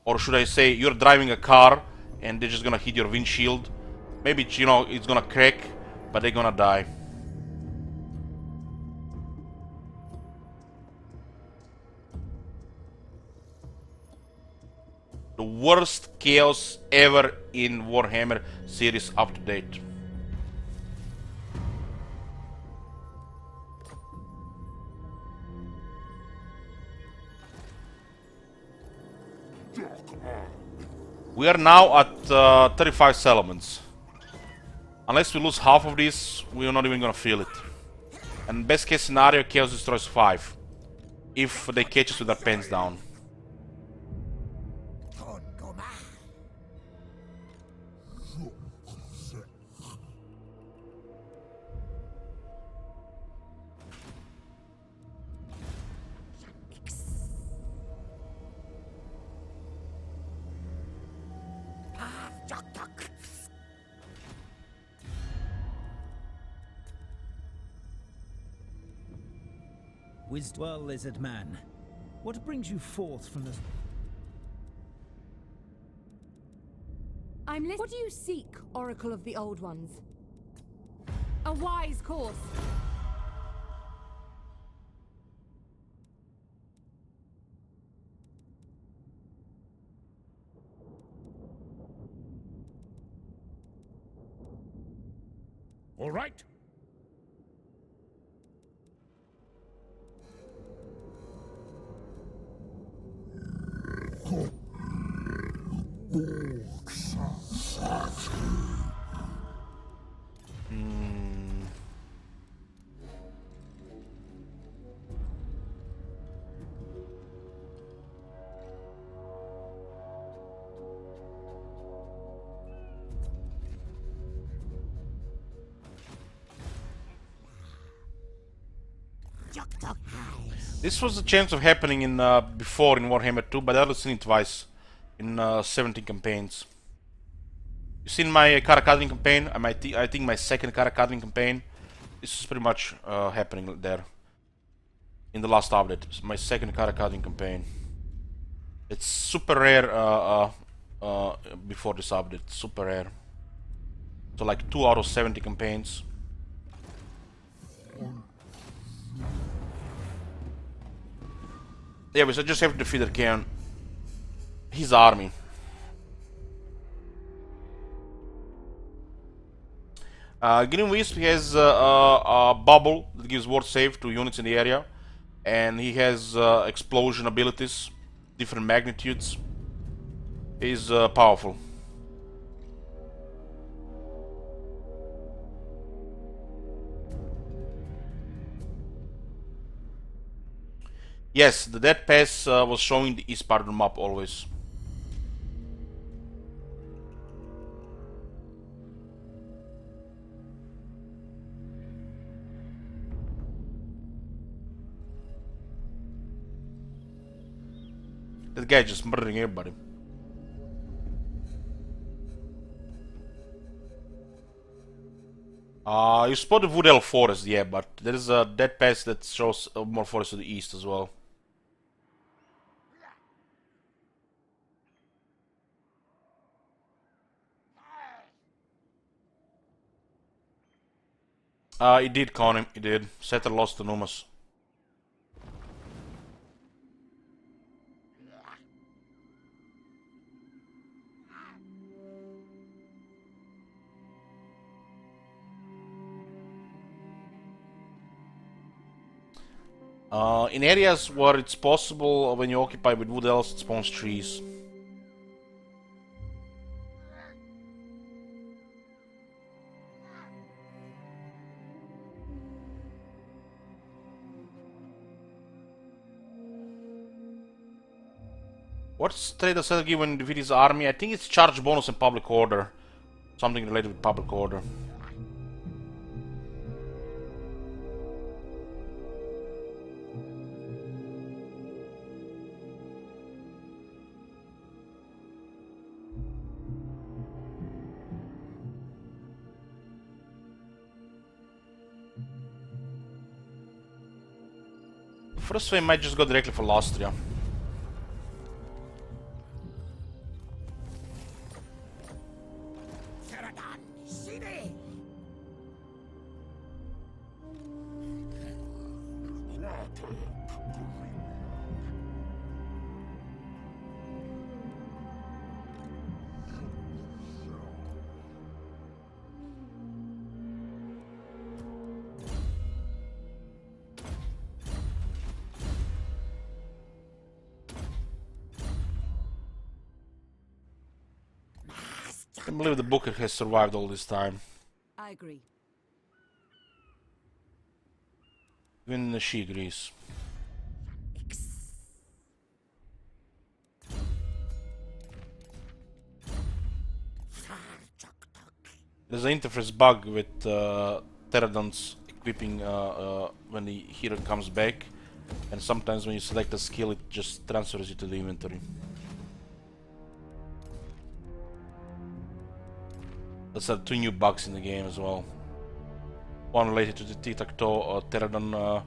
Or should I say, you're driving a car and they're just gonna hit your windshield. Maybe, you know, it's gonna crack, but they're gonna die. The worst chaos ever in Warhammer series up to date. We are now at 35 settlements. Unless we lose half of this, we're not even gonna feel it. And best case scenario, Chaos destroys 5. If they catch us with their pants down. Well, lizard man, what brings you forth from the... What do you seek, Oracle of the Old Ones? A wise course. All right. This was a chance of happening in before in Warhammer 2, but I've only seen it twice in 17 campaigns. You seen my Karakadrin campaign? I think my second Karakadrin campaign. This is pretty much happening there in the last update. It's my second Karakadrin campaign. It's super rare before this update. Super rare. So like 2 out of 70 campaigns. Yeah, we just have to defeat Archaon. His army. Green Wisp has a bubble that gives ward save to units in the area, and he has explosion abilities, different magnitudes. He's powerful. Yes, the Dead Pass was showing the east part of the map always. That guy just murdering everybody. You spot the Wood Elf Forest, yeah, but there is a Dead Pass that shows more forest to the east as well. He did con him, he did. Setter lost to Numas. In areas where it's possible, when you occupy with wood elves, it spawns trees. What's trade does Settle give when you defeat his army? I think it's charge bonus and public order. Something related with public order. First wave might just go directly for Lastria. I can't believe the Booker has survived all this time. I agree. Even she agrees. There's an interface bug with Pterodon's equipping when the hero comes back, and sometimes when you select a skill it just transfers it to the inventory. That's two new bugs in the game as well. One related to the tic-tac-toe Pterodon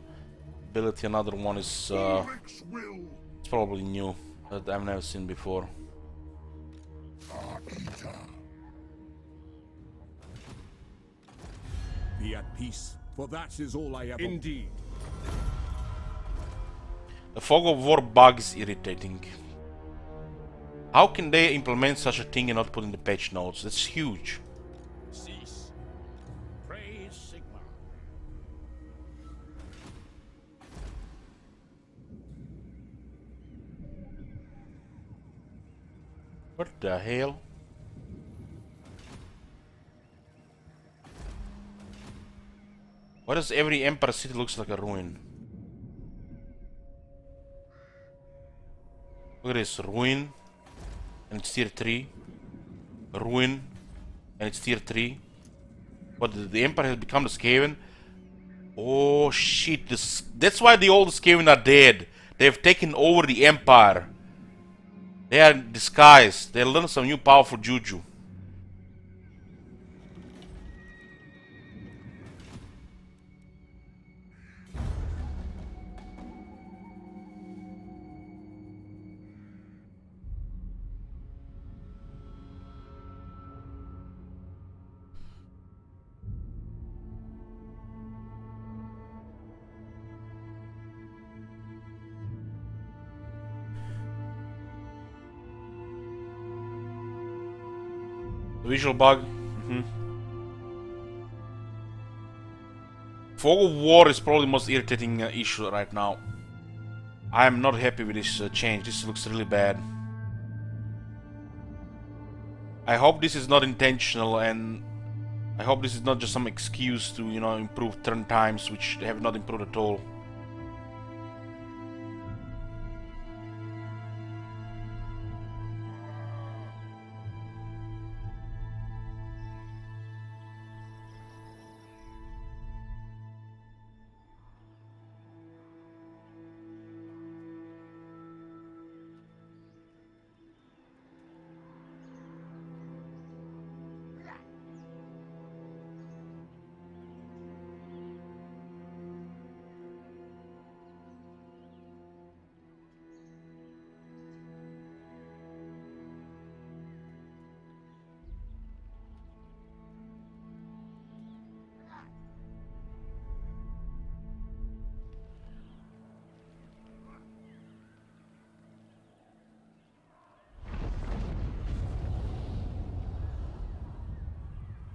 ability, another one is it's probably new that I've never seen before. Be at peace, for that is all I ever. Indeed. The fog of war bug is irritating. How can they implement such a thing and not put in the patch notes? That's huge. Cease. Praise Sigma. What the hell? Why does every Empire city looks like a ruin? Look at this, ruin, and it's tier 3. Ruin, and it's tier 3. But the Empire has become the Skaven. Oh shit, that's why the old Skaven are dead. They've taken over the Empire. They are in disguise. They learned some new powerful juju. Visual bug. Fog of War is probably the most irritating issue right now. I am not happy with this change. This looks really bad. I hope this is not intentional, and I hope this is not just some excuse to, you know, improve turn times, which have not improved at all.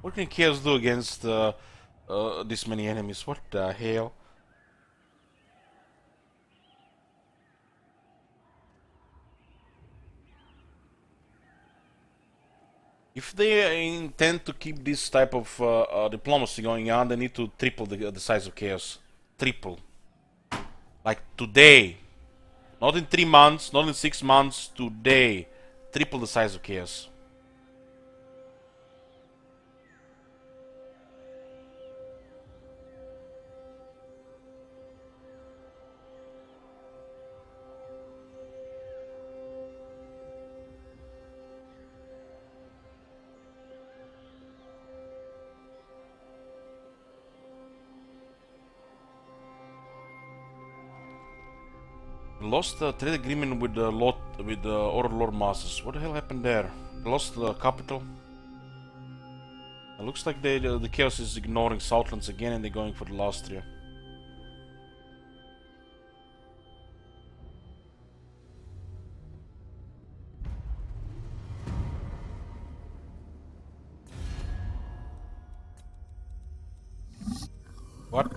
What can Chaos do against this many enemies? What the hell? If they intend to keep this type of diplomacy going on, they need to triple the size of Chaos. Triple. Like today. Not in 3 months, not in 6 months, today. Triple the size of Chaos. Lost the trade agreement with the Lord Masters. What the hell happened there? They lost the capital. It looks like the Chaos is ignoring Southlands again and they're going for the last three. What?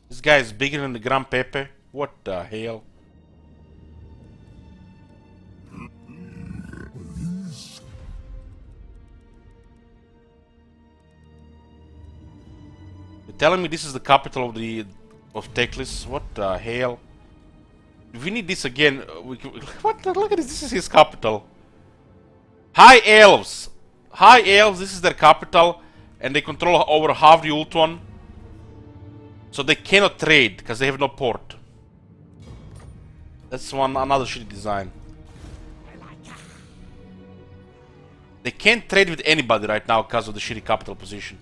This guy is bigger than the Gran Pepe. What the hell? You're telling me this is the capital of Teclis? What the hell? If we need this again, we can, what? Look at this. This is his capital. High Elves. High Elves. This is their capital, and they control over half the Ultuan. So they cannot trade because they have no port. That's another shitty design. They can't trade with anybody right now because of the shitty capital position.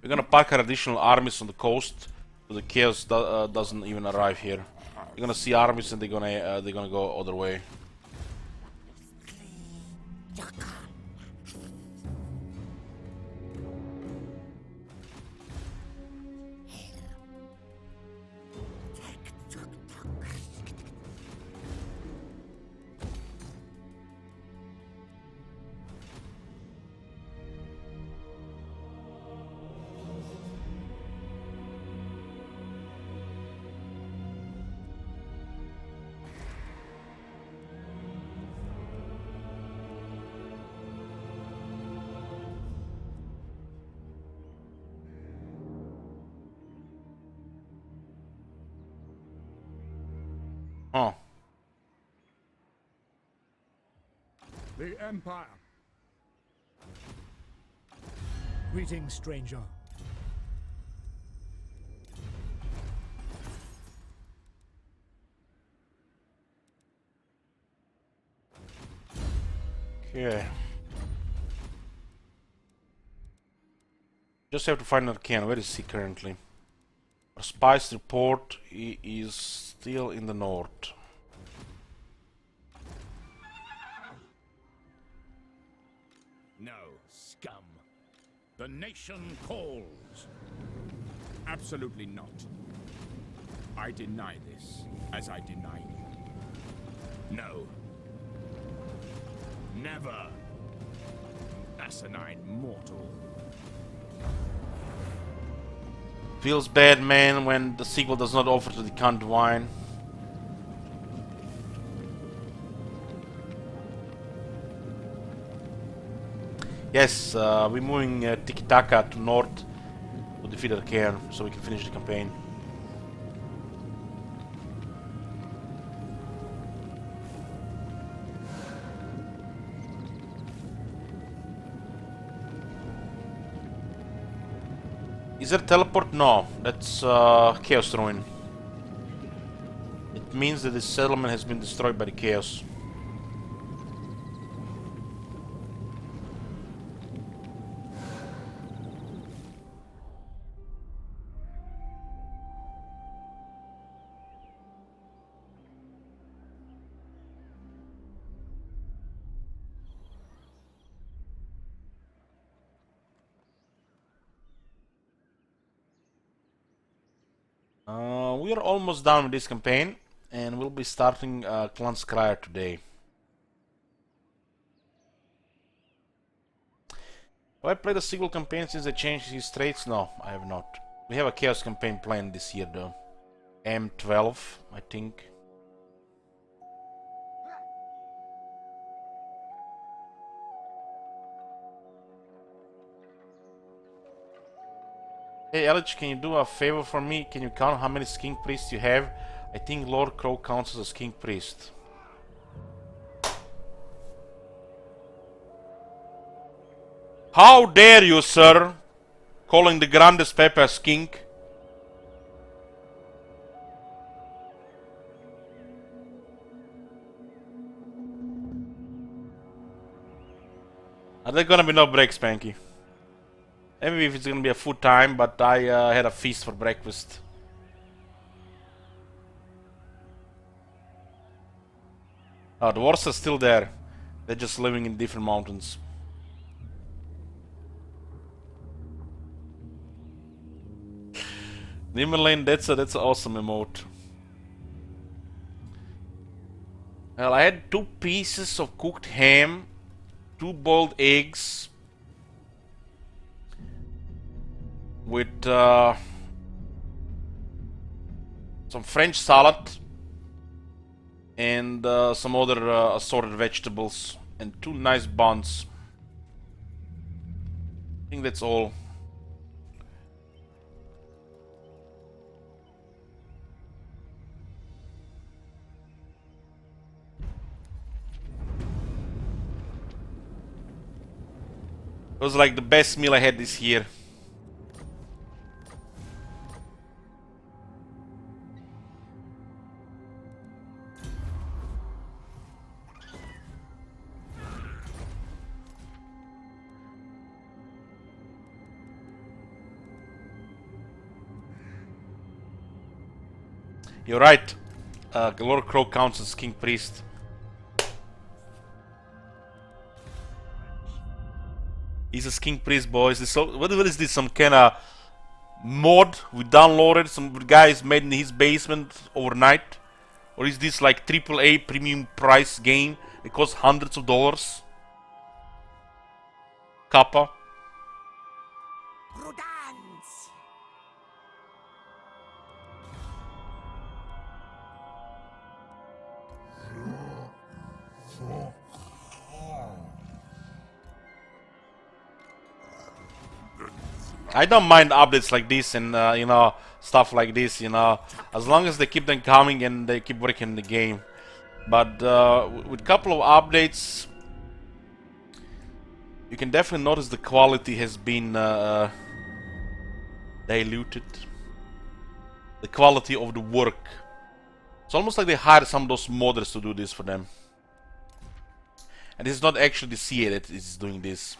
We're gonna park our additional armies on the coast, so the Chaos doesn't even arrive here. You're gonna see armies and they're gonna go other way. Oh. The Empire. Greetings, stranger. Okay. Just have to find Arcane. Where is he currently? Our spies report he is still in the north. No, scum. The nation calls. Absolutely not. I deny this, as I deny you. No. Never. Asinine mortal. Feels bad, man, when the sequel does not offer to decant wine. Yes, we're moving Tlaqua to north to defeat Arcane so we can finish the campaign. Is there teleport? No, that's Chaos Ruin. It means that this settlement has been destroyed by the Chaos. We are almost done with this campaign, and we'll be starting Clan Scryer today. Have I played a single campaign since they changed his traits? No, I have not. We have a Chaos campaign planned this year though. M12, I think. Hey Elich, can you do a favor for me? Can you count how many Skink Priests you have? I think Lord Crow counts as a Skink Priest. How dare you, sir, calling the Grandes Pepe a skink? Are there gonna be no breaks, Spanky? Maybe if it's gonna be a full time, but I had a feast for breakfast. Oh, the dwarves are still there. They're just living in different mountains. Nimmerlane, that's an awesome emote. Well, I had 2 pieces of cooked ham, 2 boiled eggs, with some French salad and some other assorted vegetables and 2 nice buns. I think that's all. It was like the best meal I had this year. You're right. Lord Crow counts as King Priest. He's a King Priest, boys. What is this? Some kind of mod we downloaded? Some guys made in his basement overnight? Or is this like AAA premium price game? It costs hundreds of dollars. Kappa. I don't mind updates like this and you know, stuff like this, you know, as long as they keep them coming and they keep working the game. But with a couple of updates, you can definitely notice the quality has been diluted. The quality of the work. It's almost like they hired some of those modders to do this for them. And it's not actually the CA that is doing this.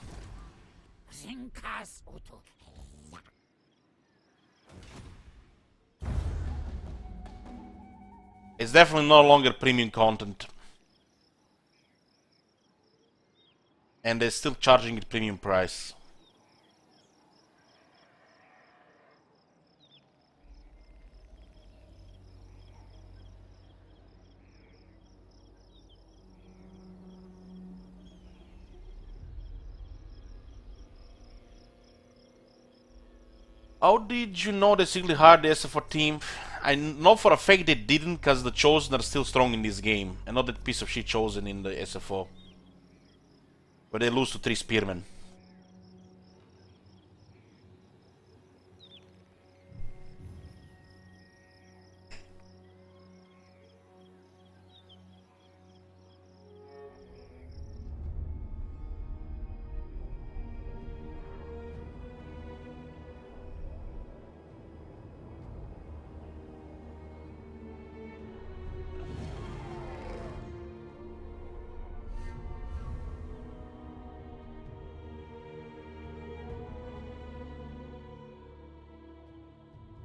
It's definitely no longer premium content. And they're still charging it premium price. How did you know they secretly hired the SFO team? I know for a fact they didn't, because the Chosen are still strong in this game, and not that piece of shit Chosen in the SFO, where they lose to 3 Spearmen.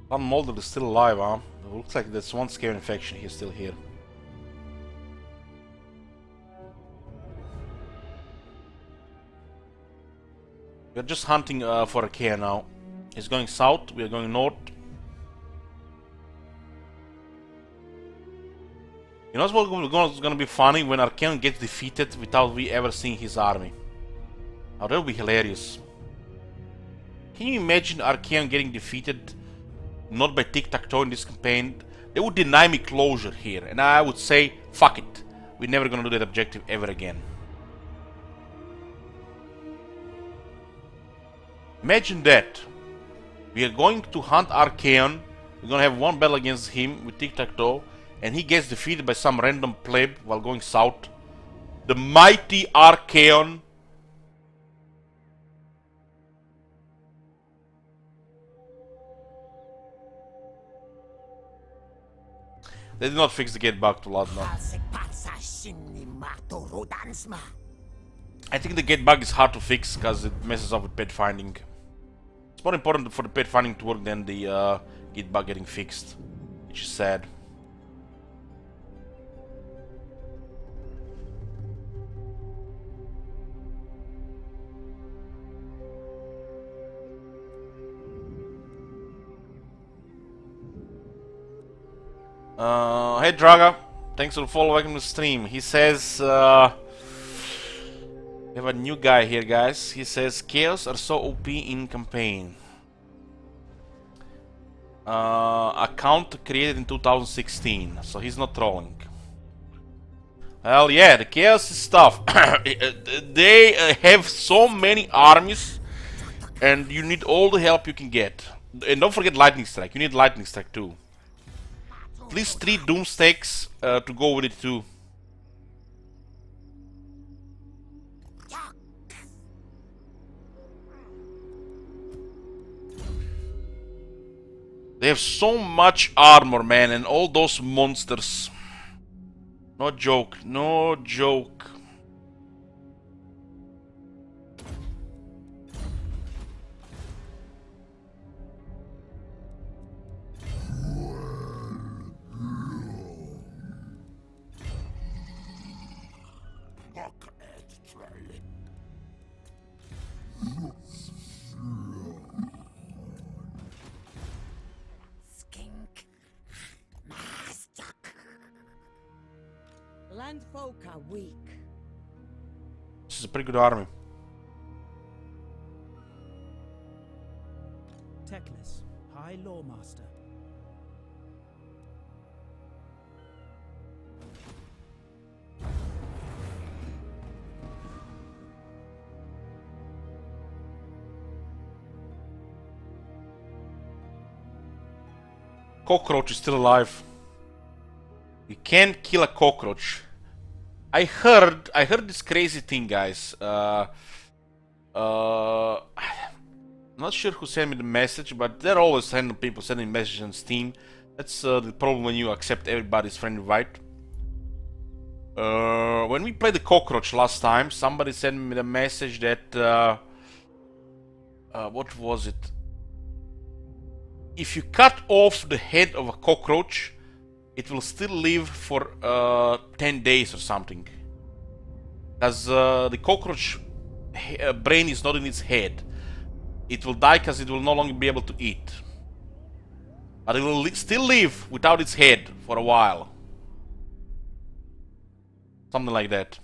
Van Mulder is still alive, huh? It looks like there's one scare infection, he's still here. We're just hunting for a care now. He's going south, we are going north. You know what's gonna be funny? When Archaon gets defeated without we ever seeing his army. Now that would be hilarious. Can you imagine Archaeon getting defeated not by tic-tac-toe in this campaign? They would deny me closure here, and I would say, fuck it. We're never gonna do that objective ever again. Imagine that. We are going to hunt Archaeon. We're gonna have one battle against him with tic-tac-toe, and he gets defeated by some random pleb while going south. The mighty Archaeon. They did not fix the gate bug to loud now. I think the gate bug is hard to fix because it messes up with pet finding. It's more important for the pet finding to work than the gate bug getting fixed, which is sad. Hey Draga, thanks for the follow, welcome to the stream. He says, we have a new guy here, guys. He says, chaos are so OP in campaign. Account created in 2016, so he's not trolling. Well, yeah, the chaos is tough. They have so many armies, and you need all the help you can get. And don't forget lightning strike. You need lightning strike too. At least 3 doom stakes to go with it too. They have so much armor, man, and all those monsters. No joke, no joke. Landfolk are weak. This is a pretty good army. Teclis, High Lawmaster. Cockroach is still alive. You can't kill a cockroach. I heard this crazy thing, guys. I'm not sure who sent me the message, but they're always random people sending messages on Steam. That's the problem when you accept everybody's friend invite. When we played the cockroach last time, somebody sent me the message that what was it? If you cut off the head of a cockroach, it will still live for 10 days or something. Because the cockroach brain is not in its head. It will die because it will no longer be able to eat. But it will still live without its head for a while. Something like that.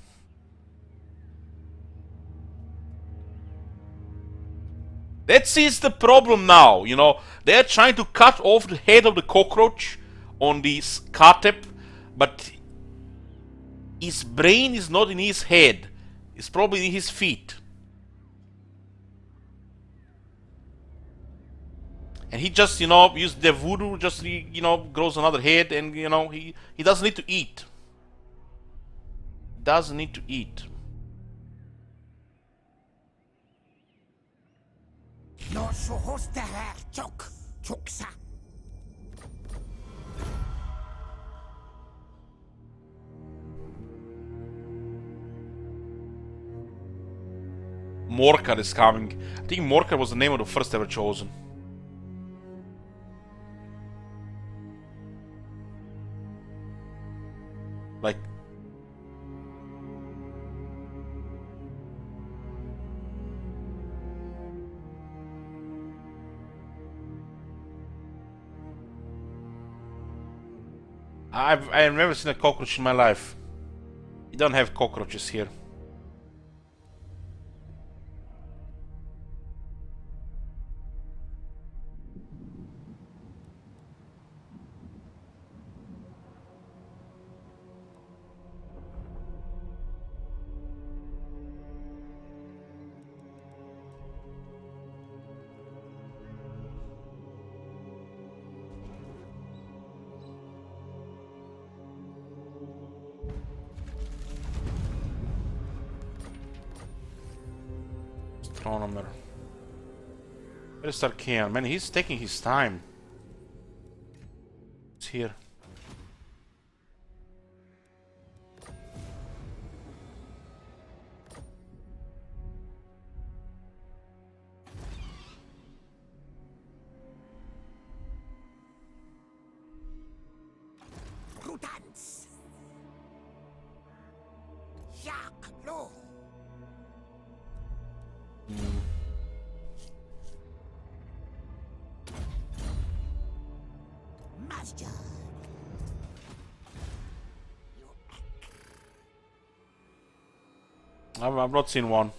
That is the problem now, you know. They're trying to cut off the head of the cockroach on the Skatep, but his brain is not in his head. It's probably in his feet. And he just, you know, used the voodoo, just, you know, grows another head, and, you know, he doesn't need to eat. Doesn't need to eat. No suhosta her chok choksa. Morkar is coming. I think Morkar was the name of the first ever chosen. Like, I've never seen a cockroach in my life. You don't have cockroaches here. Astronomer. Where's Archeon? Man, he's taking his time. It's here. Prudence. Yak lo. Master. I've not seen one.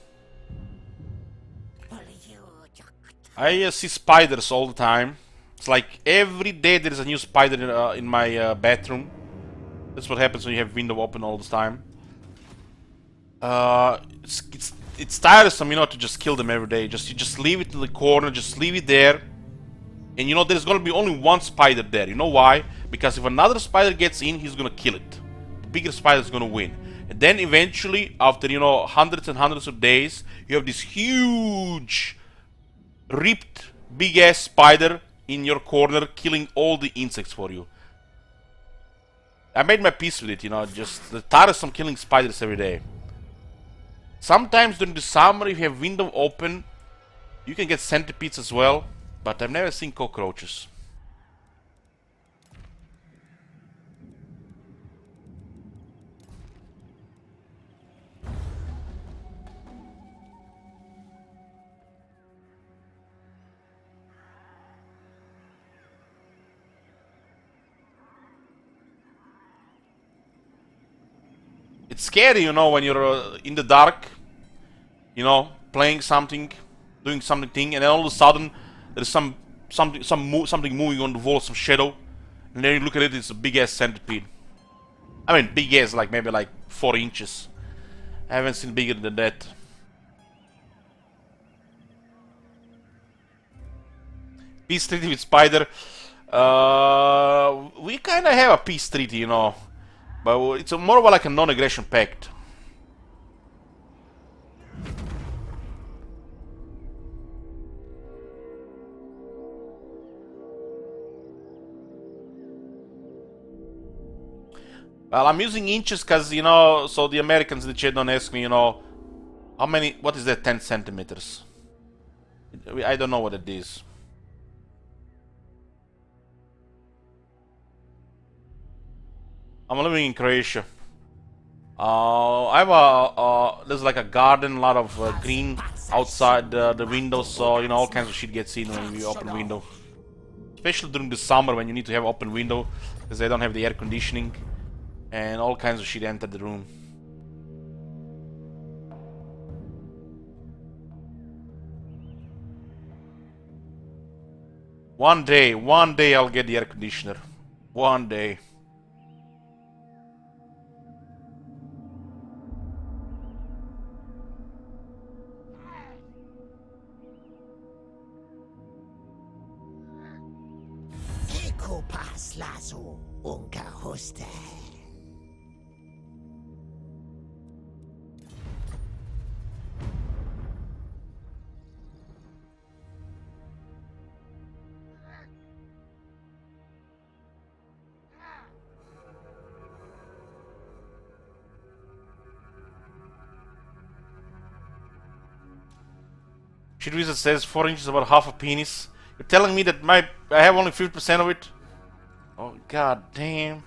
I see spiders all the time. It's like every day there is a new spider in my bathroom. That's what happens when you have window open all the time. It's tiresome, you know, to just kill them every day. You just leave it in the corner, just leave it there. And you know, there's gonna be only one spider there. You know why? Because if another spider gets in, he's gonna kill it. The bigger spider is gonna win. And then eventually, after, you know, hundreds and hundreds of days, you have this huge, ripped, big-ass spider in your corner, killing all the insects for you. I made my peace with it, you know, just the tiresome killing spiders every day. Sometimes during the summer, if you have window open, you can get centipedes as well, but I've never seen cockroaches. It's scary, you know, when you're in the dark, you know, playing something, doing something, and then all of a sudden there's something moving on the wall, some shadow, and then you look at it, it's a big ass centipede. I mean, big ass, like maybe like 4 inches. I haven't seen bigger than that. Peace treaty with spider. We kind of have a peace treaty, you know. But it's more of like a non-aggression pact. Well, I'm using inches because, you know, so the Americans in the chat don't ask me, you know, how many, what is that, 10 centimeters? I don't know what it is. I'm living in Croatia. I have there's like a garden, a lot of green outside the windows, so you know all kinds of shit gets in when you open window. Especially during the summer when you need to have open window because they don't have the air conditioning, and all kinds of shit enter the room. One day I'll get the air conditioner. One day. Kopas lazo unka hoste. Shit Wizard says 4 inches about half a penis. You're telling me that I have only 50% of it? Oh god damn.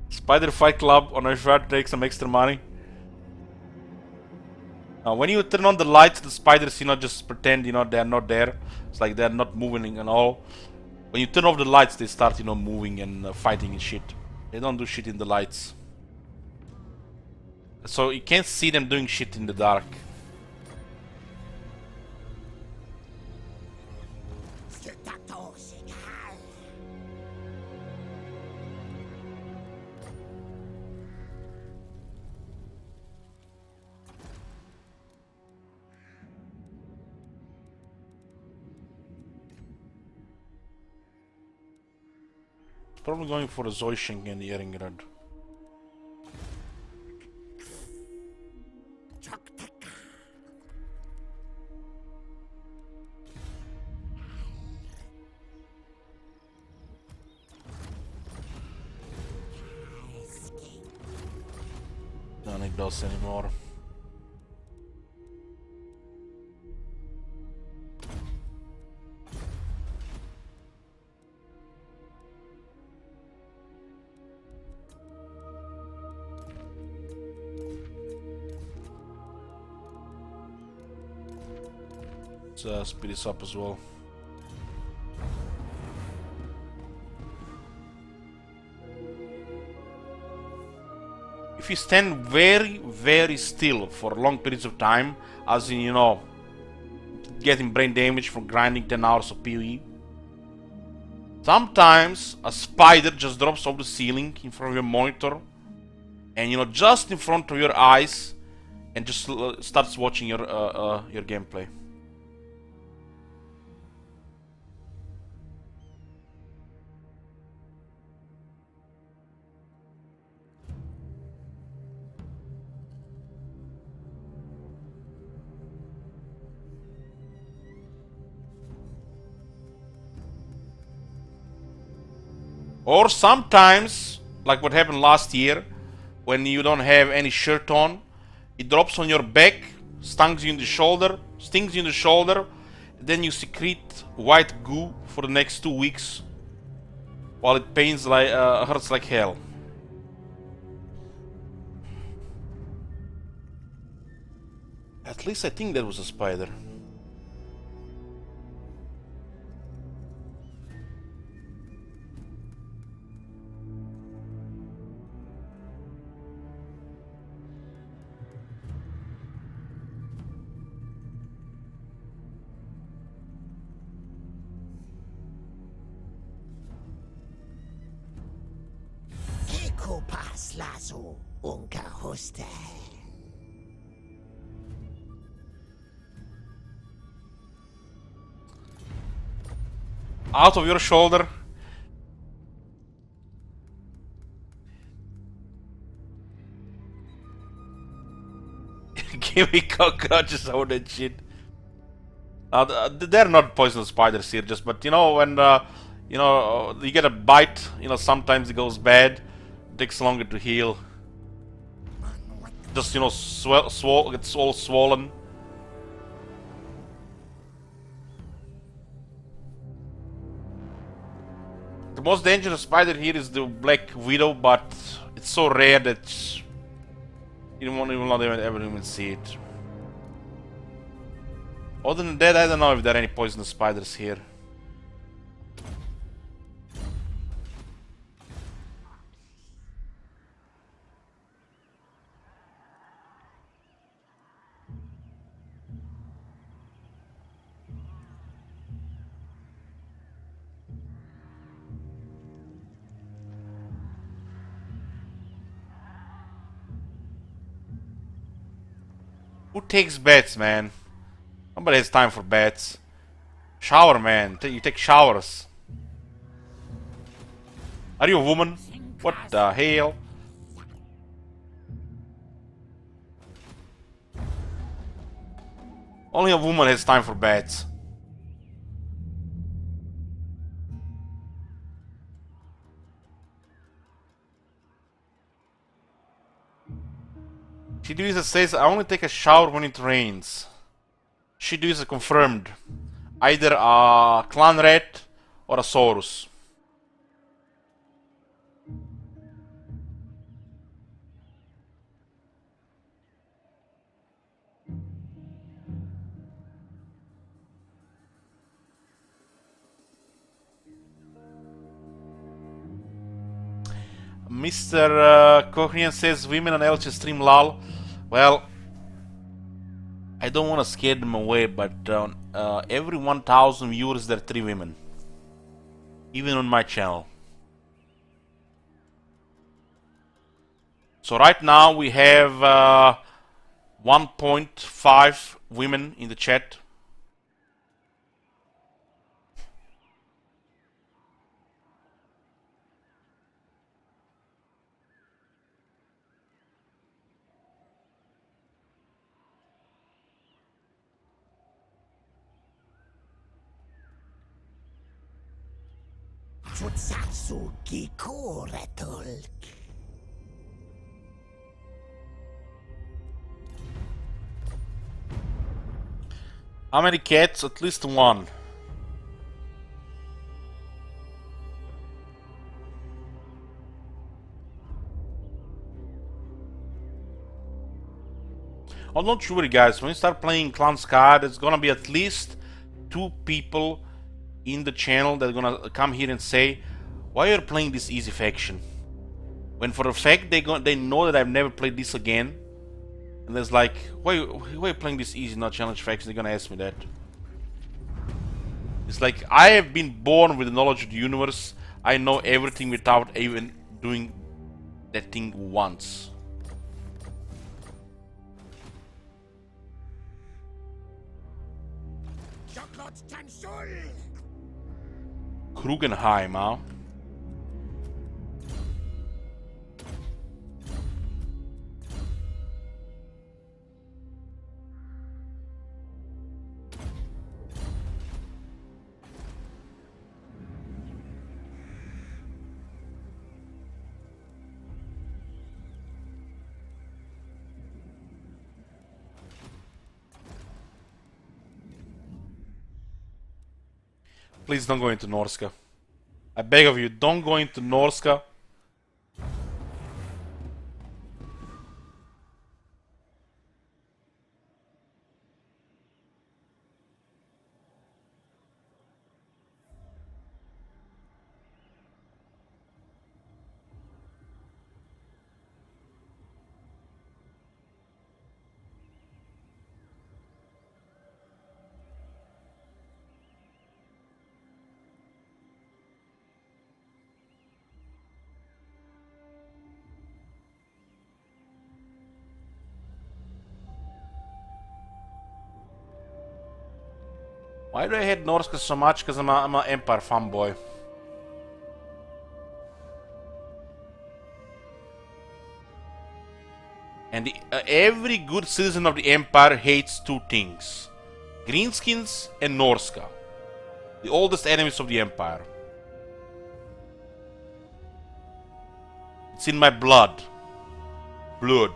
Spider Fight Club on a shot to take some extra money. When you turn on the lights, the spiders, you know, just pretend, you know, they're not there. It's like they're not moving and all. When you turn off the lights, they start, you know, moving and fighting and shit. They don't do shit in the lights. So you can't see them doing shit in the dark. Probably going for a Zoishing and the Eringrad. Don't need those anymore. Let's speed this up as well. If you stand very still for long periods of time, as in, you know, getting brain damage from grinding 10 hours of PoE, sometimes a spider just drops off the ceiling in front of your monitor and, you know, just in front of your eyes, and just starts watching your gameplay. Or sometimes, like what happened last year, when you don't have any shirt on, it drops on your back, stings you in the shoulder, then you secrete white goo for the next 2 weeks, while it pains like hurts like hell. At least I think that was a spider. Pas lazo unka hoste. Out of your shoulder. Give me cockroaches out that shit. They're not poisonous spiders here, just, but you know, when you know, you get a bite, you know, sometimes it goes bad. It takes longer to heal. Just, you know, gets all swollen. The most dangerous spider here is the Black Widow, but it's so rare that you won't ever even see it. Other than that, I don't know if there are any poisonous spiders here. Who takes bets, man? Nobody has time for bets. Shower, man. You take showers. Are you a woman? What the hell? Only a woman has time for bets. Shiduisa says, I only take a shower when it rains. Shiduisa confirmed. Either a clan rat or a Saurus. Mr. Kochnian says women on LG stream lol. Well, I don't want to scare them away, but every 1,000 viewers there are 3 women. Even on my channel. So right now we have 1.5 women in the chat. Futsatsuki kuretulk. How many cats? At least 1. Oh, don't worry guys, when you start playing Clan Sky, there's gonna be at least 2 people in the channel that are gonna come here and say, why are you playing this easy faction? When for a fact they know that I've never played this again. And there's like, why are you playing this easy, not challenge faction? They're gonna ask me that. It's like, I have been born with the knowledge of the universe. I know everything without even doing that thing once. Krugenheim, huh? Please don't go into Norska. I beg of you, don't go into Norska. Why do I hate Norska so much? Because I'm a Empire fanboy. And every good citizen of the Empire hates 2 things. Greenskins and Norska. The oldest enemies of the Empire. It's in my blood. Blood.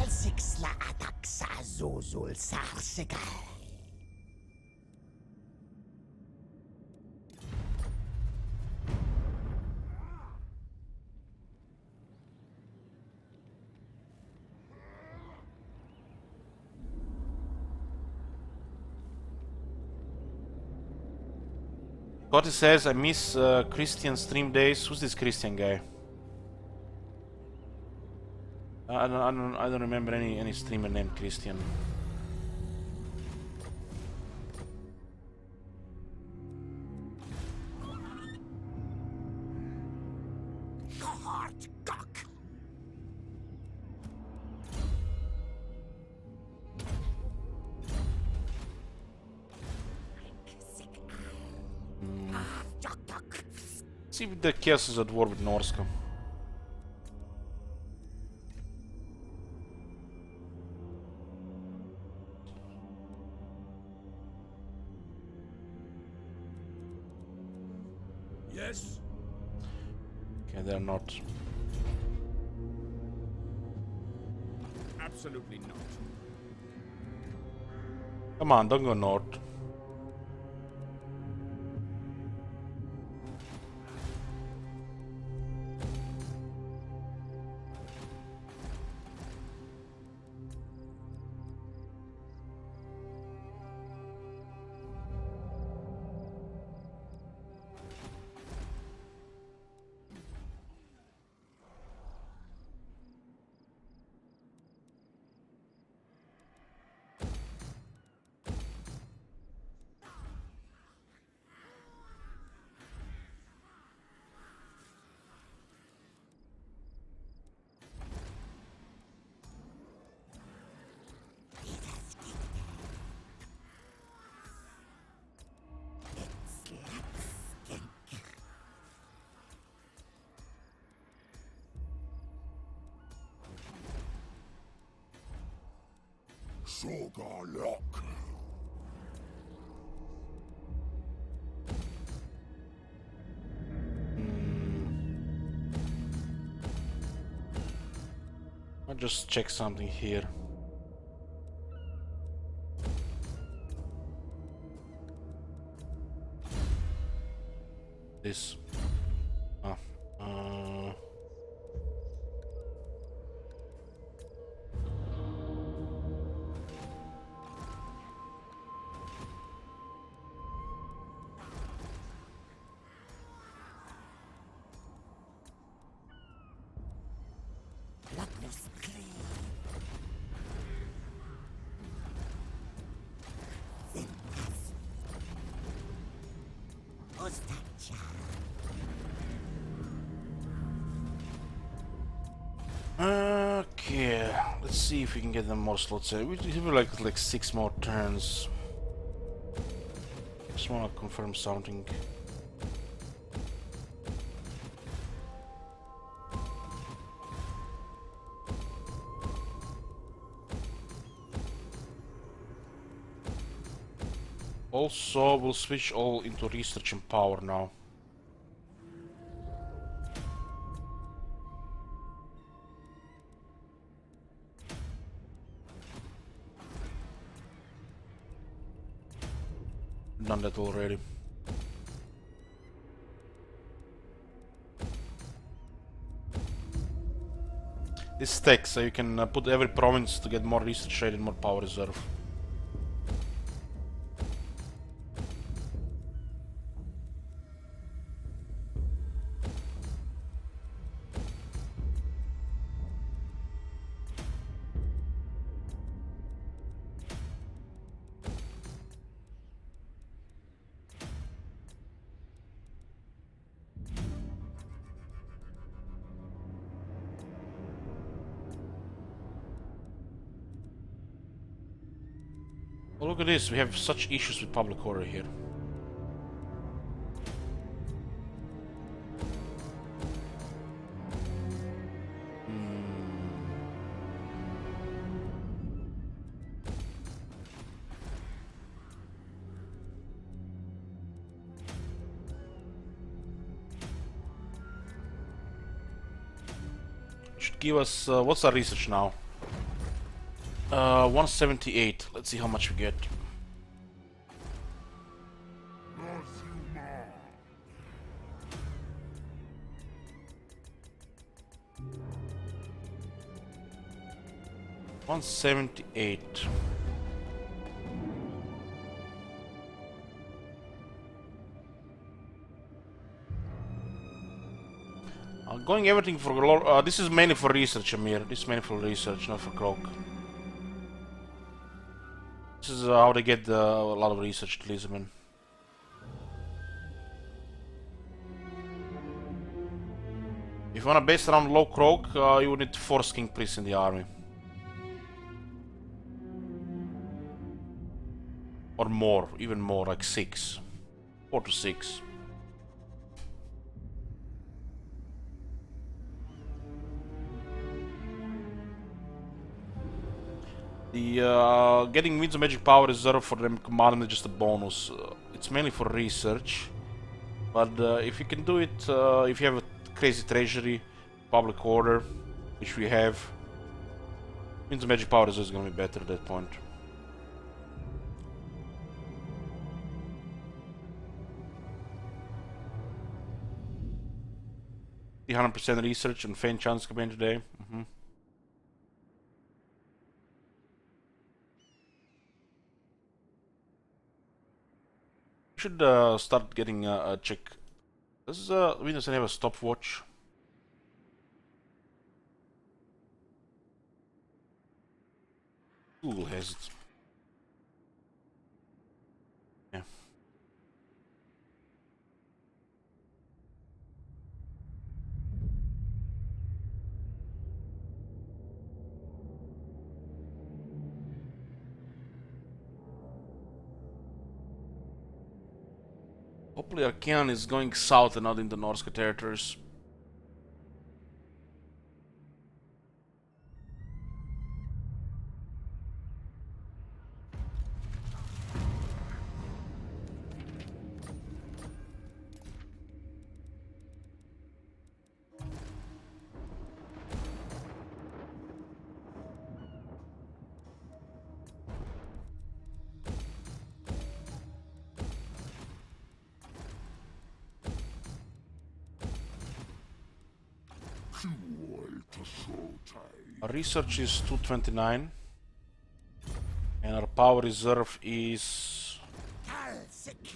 Alsixla ataksa zuzul sarsigal. Scotty says, I miss Christian stream days. Who's this Christian guy? I don't remember any streamer named Christian. See if the Chaos is at war with Norska. Yes. Okay, they're not. Absolutely not. Come on, don't go north. Sogarlock. I'll just check something here. This. Ah. Okay, let's see if we can get them more slots. We have like 6 more turns. Just wanna confirm something. Also, we'll switch all into research and power now. Done that already. This stacks, so you can put every province to get more research rate and more power reserve. Oh, look at this, we have such issues with public order here. Should give us, what's our research now? 178. Let's see how much we get. $178. Going everything for this is mainly for research, Amir. This is mainly for research, not for Croak. This is how they get a lot of research to Lisbon. If you wanna base around low Croak, you would need 4 King Priests in the army. Or more, even more, like 6. 4 to 6. The getting Winds of Magic Power Reserve for them commanding is just a bonus. It's mainly for research. But if you can do it, if you have a crazy treasury, public order, which we have, means the magic power is just gonna be better at that point. The 100% research on Faint Chance campaign today. Should start getting a check. Does Windows 10 have a stopwatch? Google has it. Yeah. Hopefully Archean is going south and not in the Norska territories. Our research is 229 and our power reserve is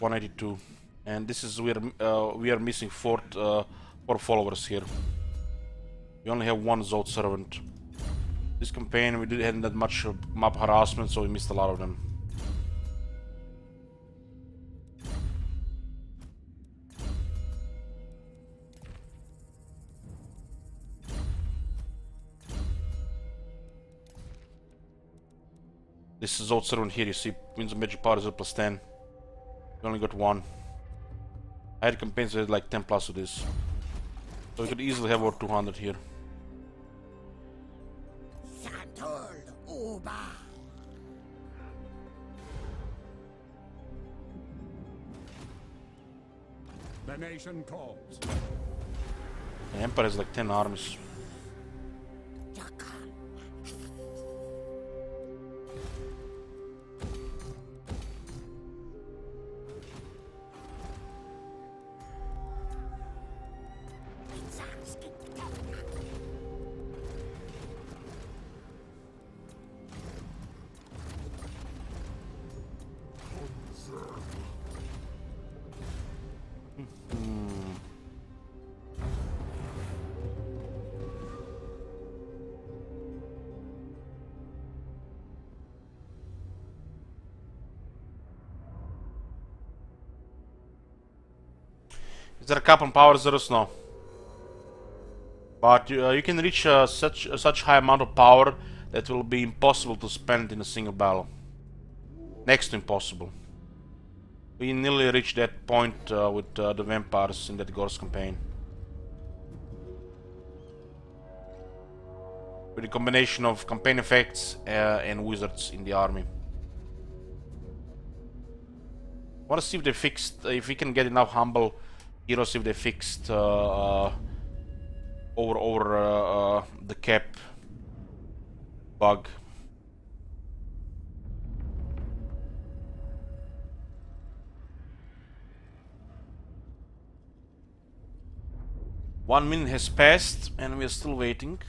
182, and this is we are missing four followers here. We only have one Zod servant. This campaign we hadn't that much map harassment, so we missed a lot of them. This is Zod servant here, you see, wins the magic power is plus 10. We only got one. I had campaigns that had like 10 plus of this. So we could easily have over 200 here. The nation calls. The Empire has like 10 armies. Is there a cap on power zeros? No. But you can reach such high amount of power that will be impossible to spend in a single battle. Next to impossible. We nearly reached that point with the vampires in that Gorse campaign. With a combination of campaign effects and wizards in the army. I want to see if they fixed, if we can get enough humble heroes, if they fixed over the cap bug. One minute has passed and we are still waiting.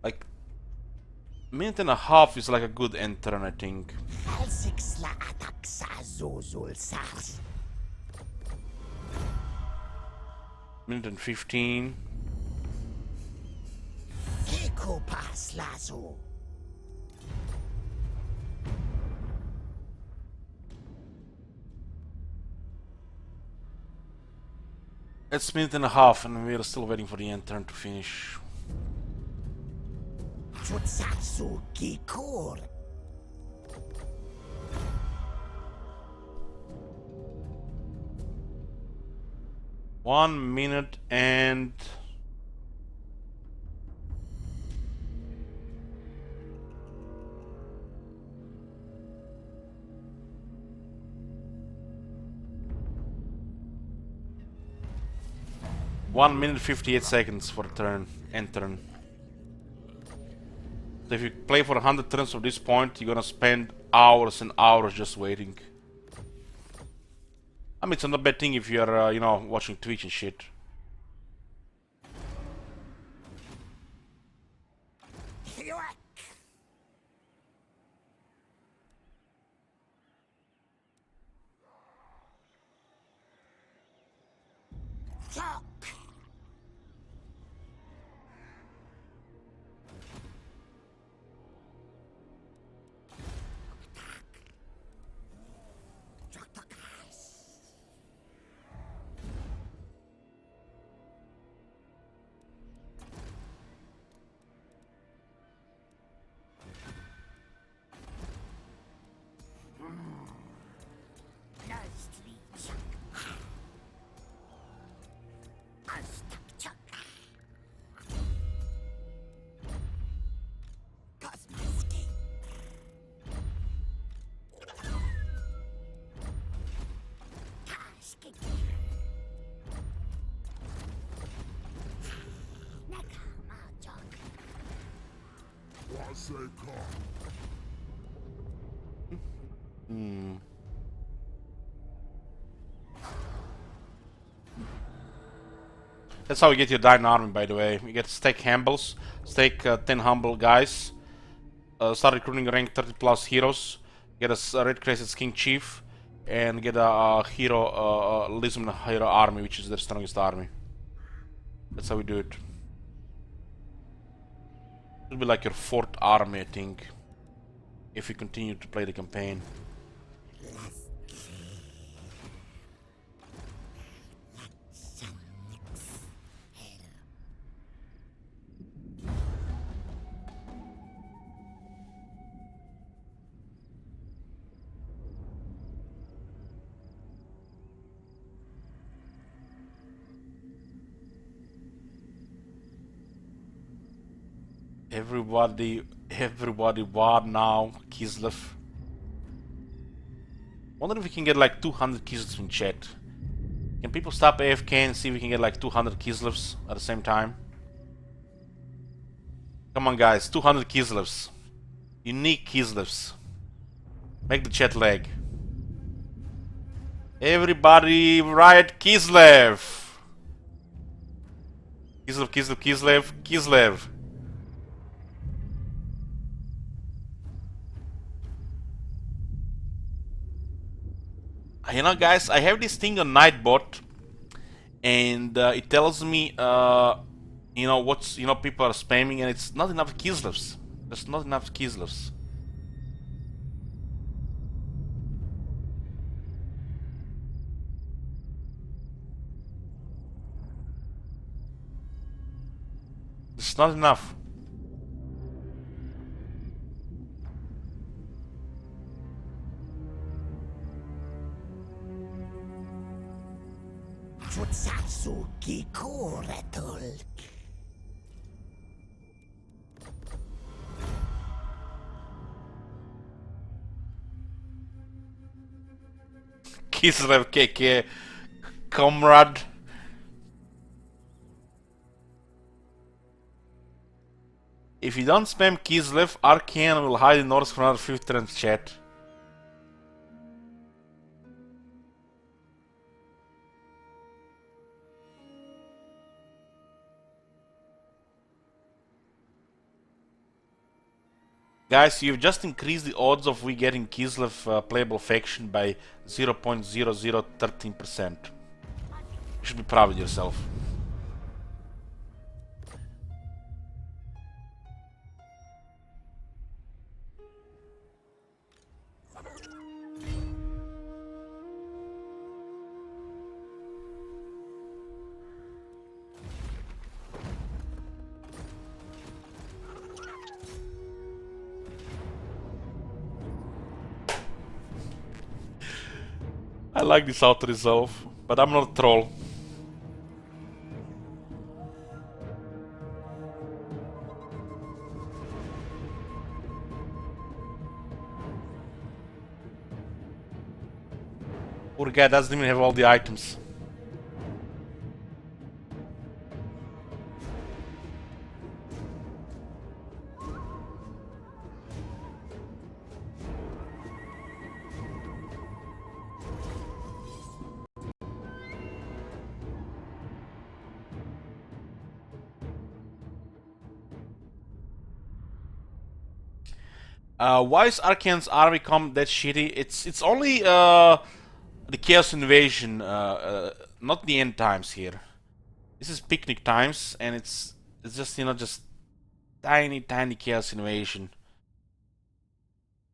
Like, minute and a half is like a good end turn, I think. Minute and 15. It's minute and a half and we are still waiting for the end turn to finish. One minute and... 1 minute 58 seconds for turn, end turn. So if you play for 100 turns from this point, you're gonna spend hours and hours just waiting. I mean, it's not a bad thing if you're, you know, watching Twitch and shit. That's how you get your Dying Army, by the way. You get stake humbles, stake 10 humble guys, start recruiting rank 30 plus heroes, get a red crested king chief, and get a hero, Lism hero army, which is their strongest army. That's how we do it. It'll be like your 4th army, I think, if you continue to play the campaign. Everybody, what now? Kislev. Wonder if we can get like 200 Kislevs in chat. Can people stop AFK and see if we can get like 200 Kislevs at the same time? Come on, guys, 200 Kislevs. Unique Kislevs. Make the chat lag. Everybody, write Kislev! Kislev, Kislev, Kislev, Kislev. You know, guys, I have this thing on Nightbot, and it tells me, you know, what's, you know, people are spamming, and it's not enough Kislevs. There's not enough Kislevs. It's not enough. Futsatsuki Kuretulk. Kislev KK, comrade. If you don't spam Kislev, Arcane will hide in North for another 50 rounds, chat. Guys, you've just increased the odds of we getting Kislev playable faction by 0.0013%. You should be proud of yourself. I like this auto-resolve, but I'm not a troll. Poor guy doesn't even have all the items. Why is Arcane's army come that shitty? It's only the Chaos Invasion, not the end times here. This is picnic times, and it's just, you know, just tiny Chaos Invasion.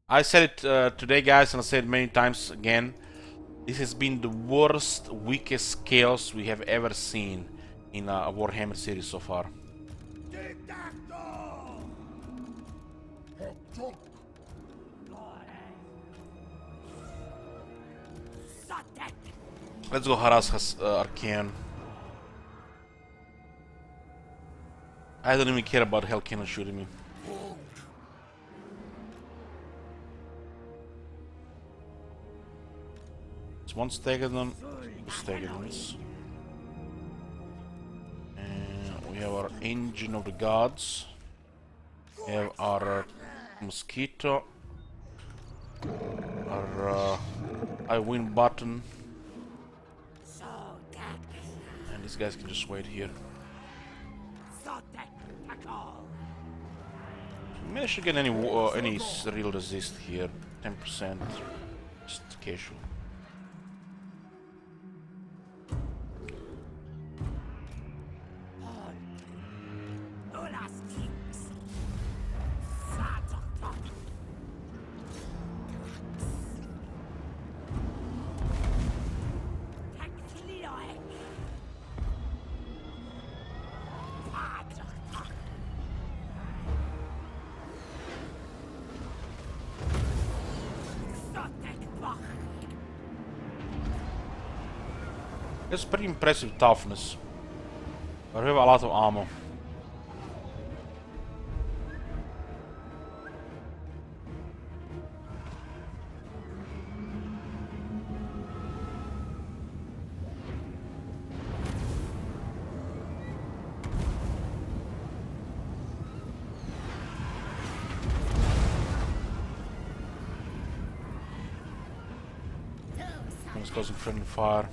I said it today, guys, and I said it many times again. This has been the worst, weakest Chaos we have ever seen in a Warhammer series so far. Let's go harass Arcane. I don't even care about Hell Cannon shooting me. It's one Stegadon, two Stegadons. And we have our Engine of the Gods. We have our Mosquito. Our I win button. And these guys can just wait here. Maybe I should get any real resist here. 10%. Just casual. It's pretty impressive toughness. But we have a lot of ammo. One's causing friendly fire.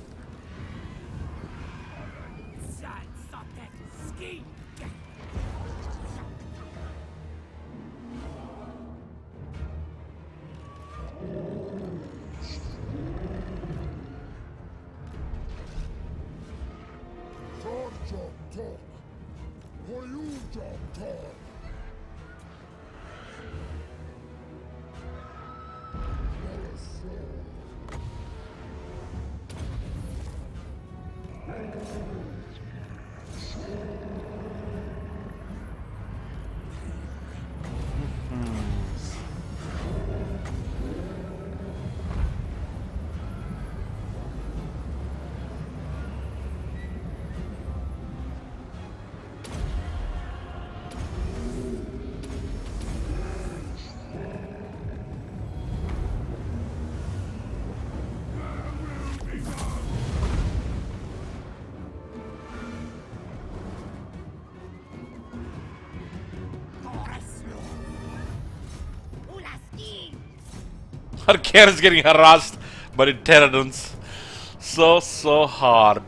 Arcane is getting harassed by the pterodons so hard.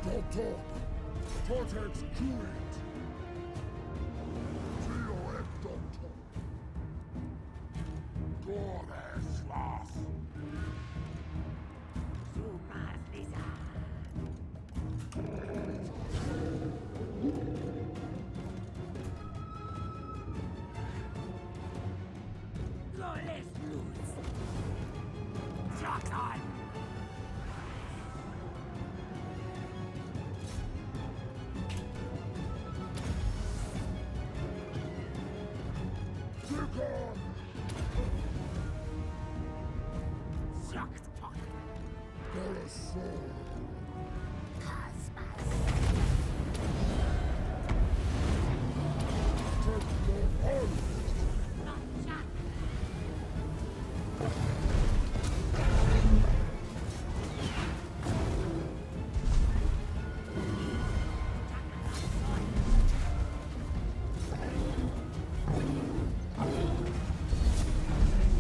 Don't talk. Cortex, do it. Trio and don't talk.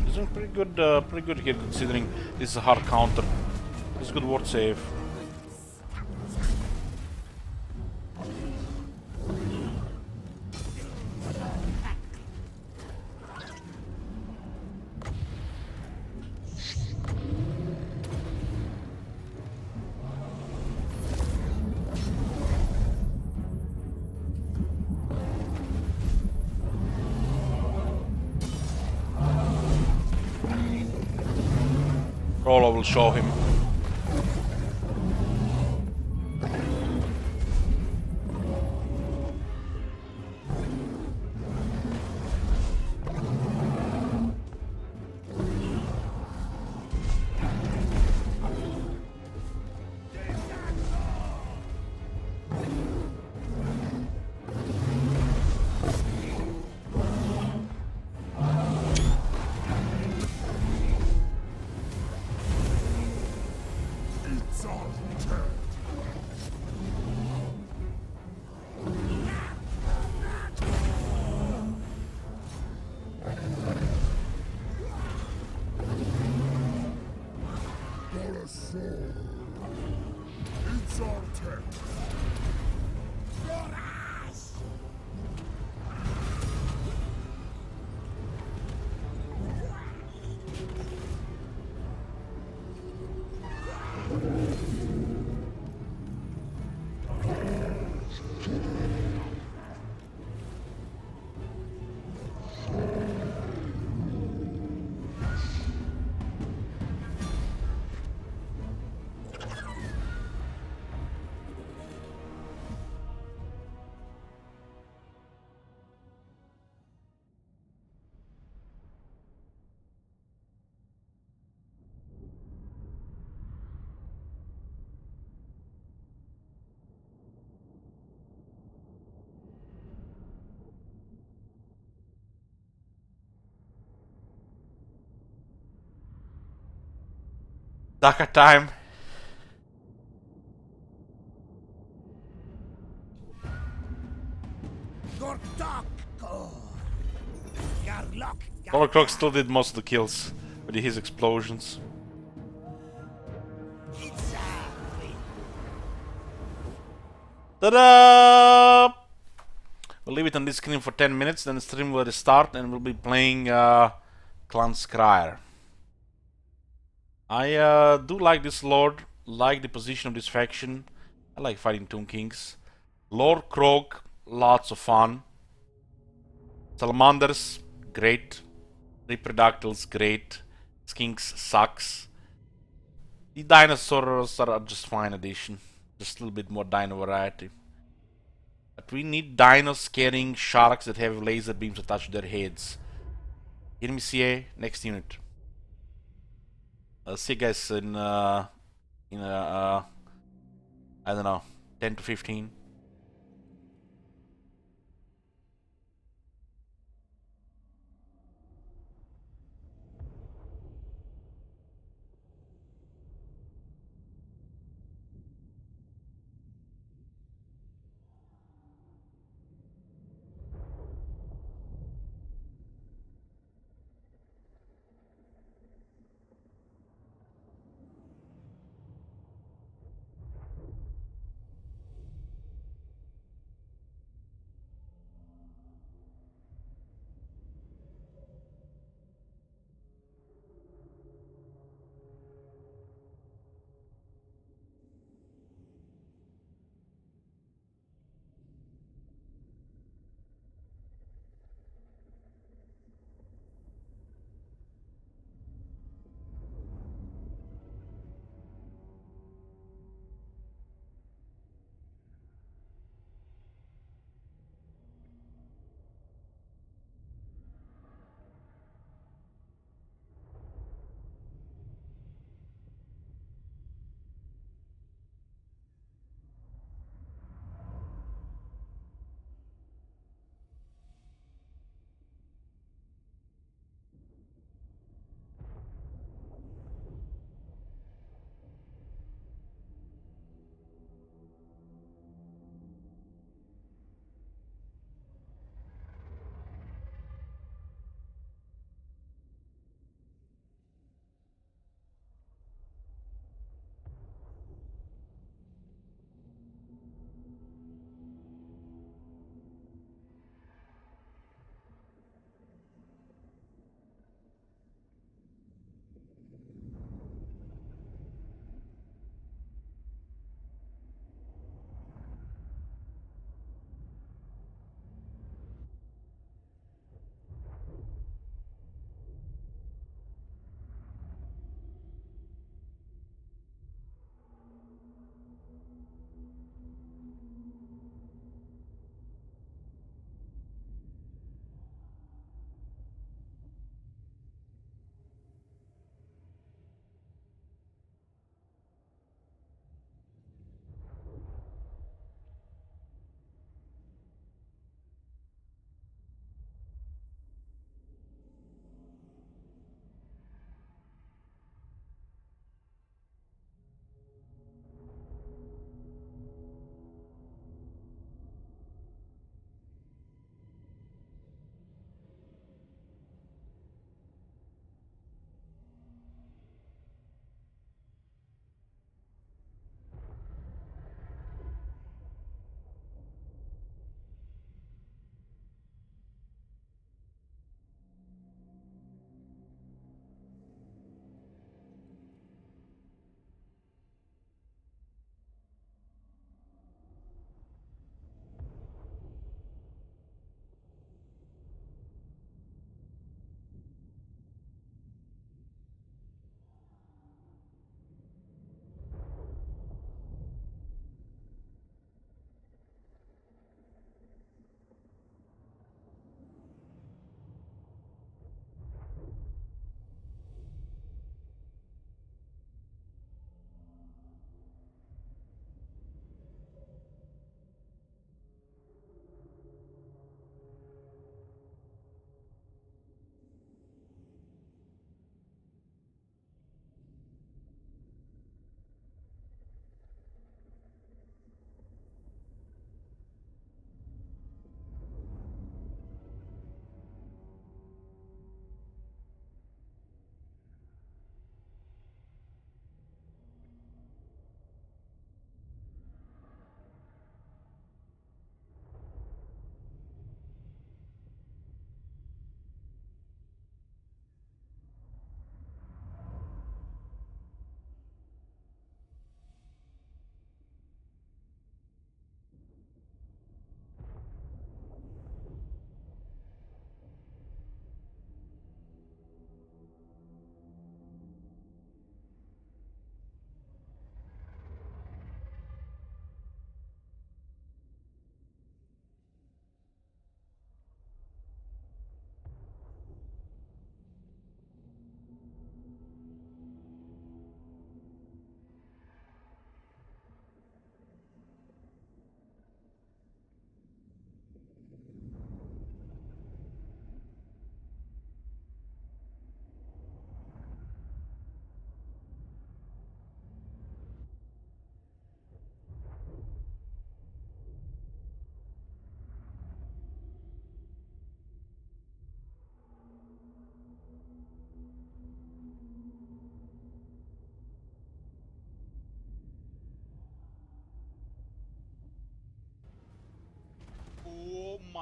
He's doing pretty good here considering this is a hard counter. It's a good ward save. Rolo will show him. Daka time. Overclock still did most of the kills with his explosions. Ta-da! We'll leave it on this screen for 10 minutes, then the stream will restart and we'll be playing Clan Scryer. I do like this lord, like the position of this faction. I like fighting Tomb Kings. Lord Krog, lots of fun. Salamanders, great. Reproductals, great. Skinks sucks. The dinosaurs are just fine addition. Just a little bit more dino variety. But we need dinos carrying sharks that have laser beams attached to their heads. Hear me, CA? Next unit. I'll see you guys in I don't know, 10 to 15.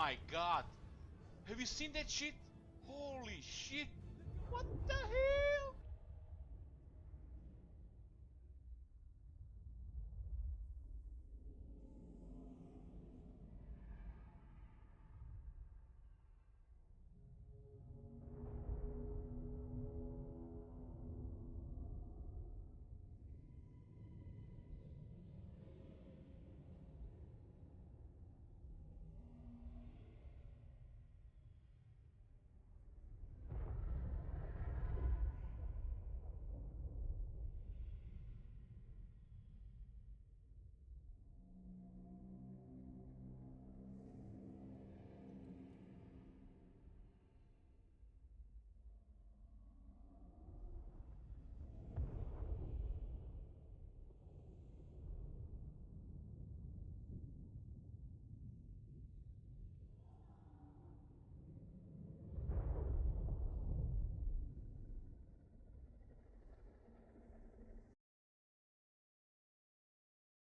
my god! Have you seen that shit? Holy shit! What the hell?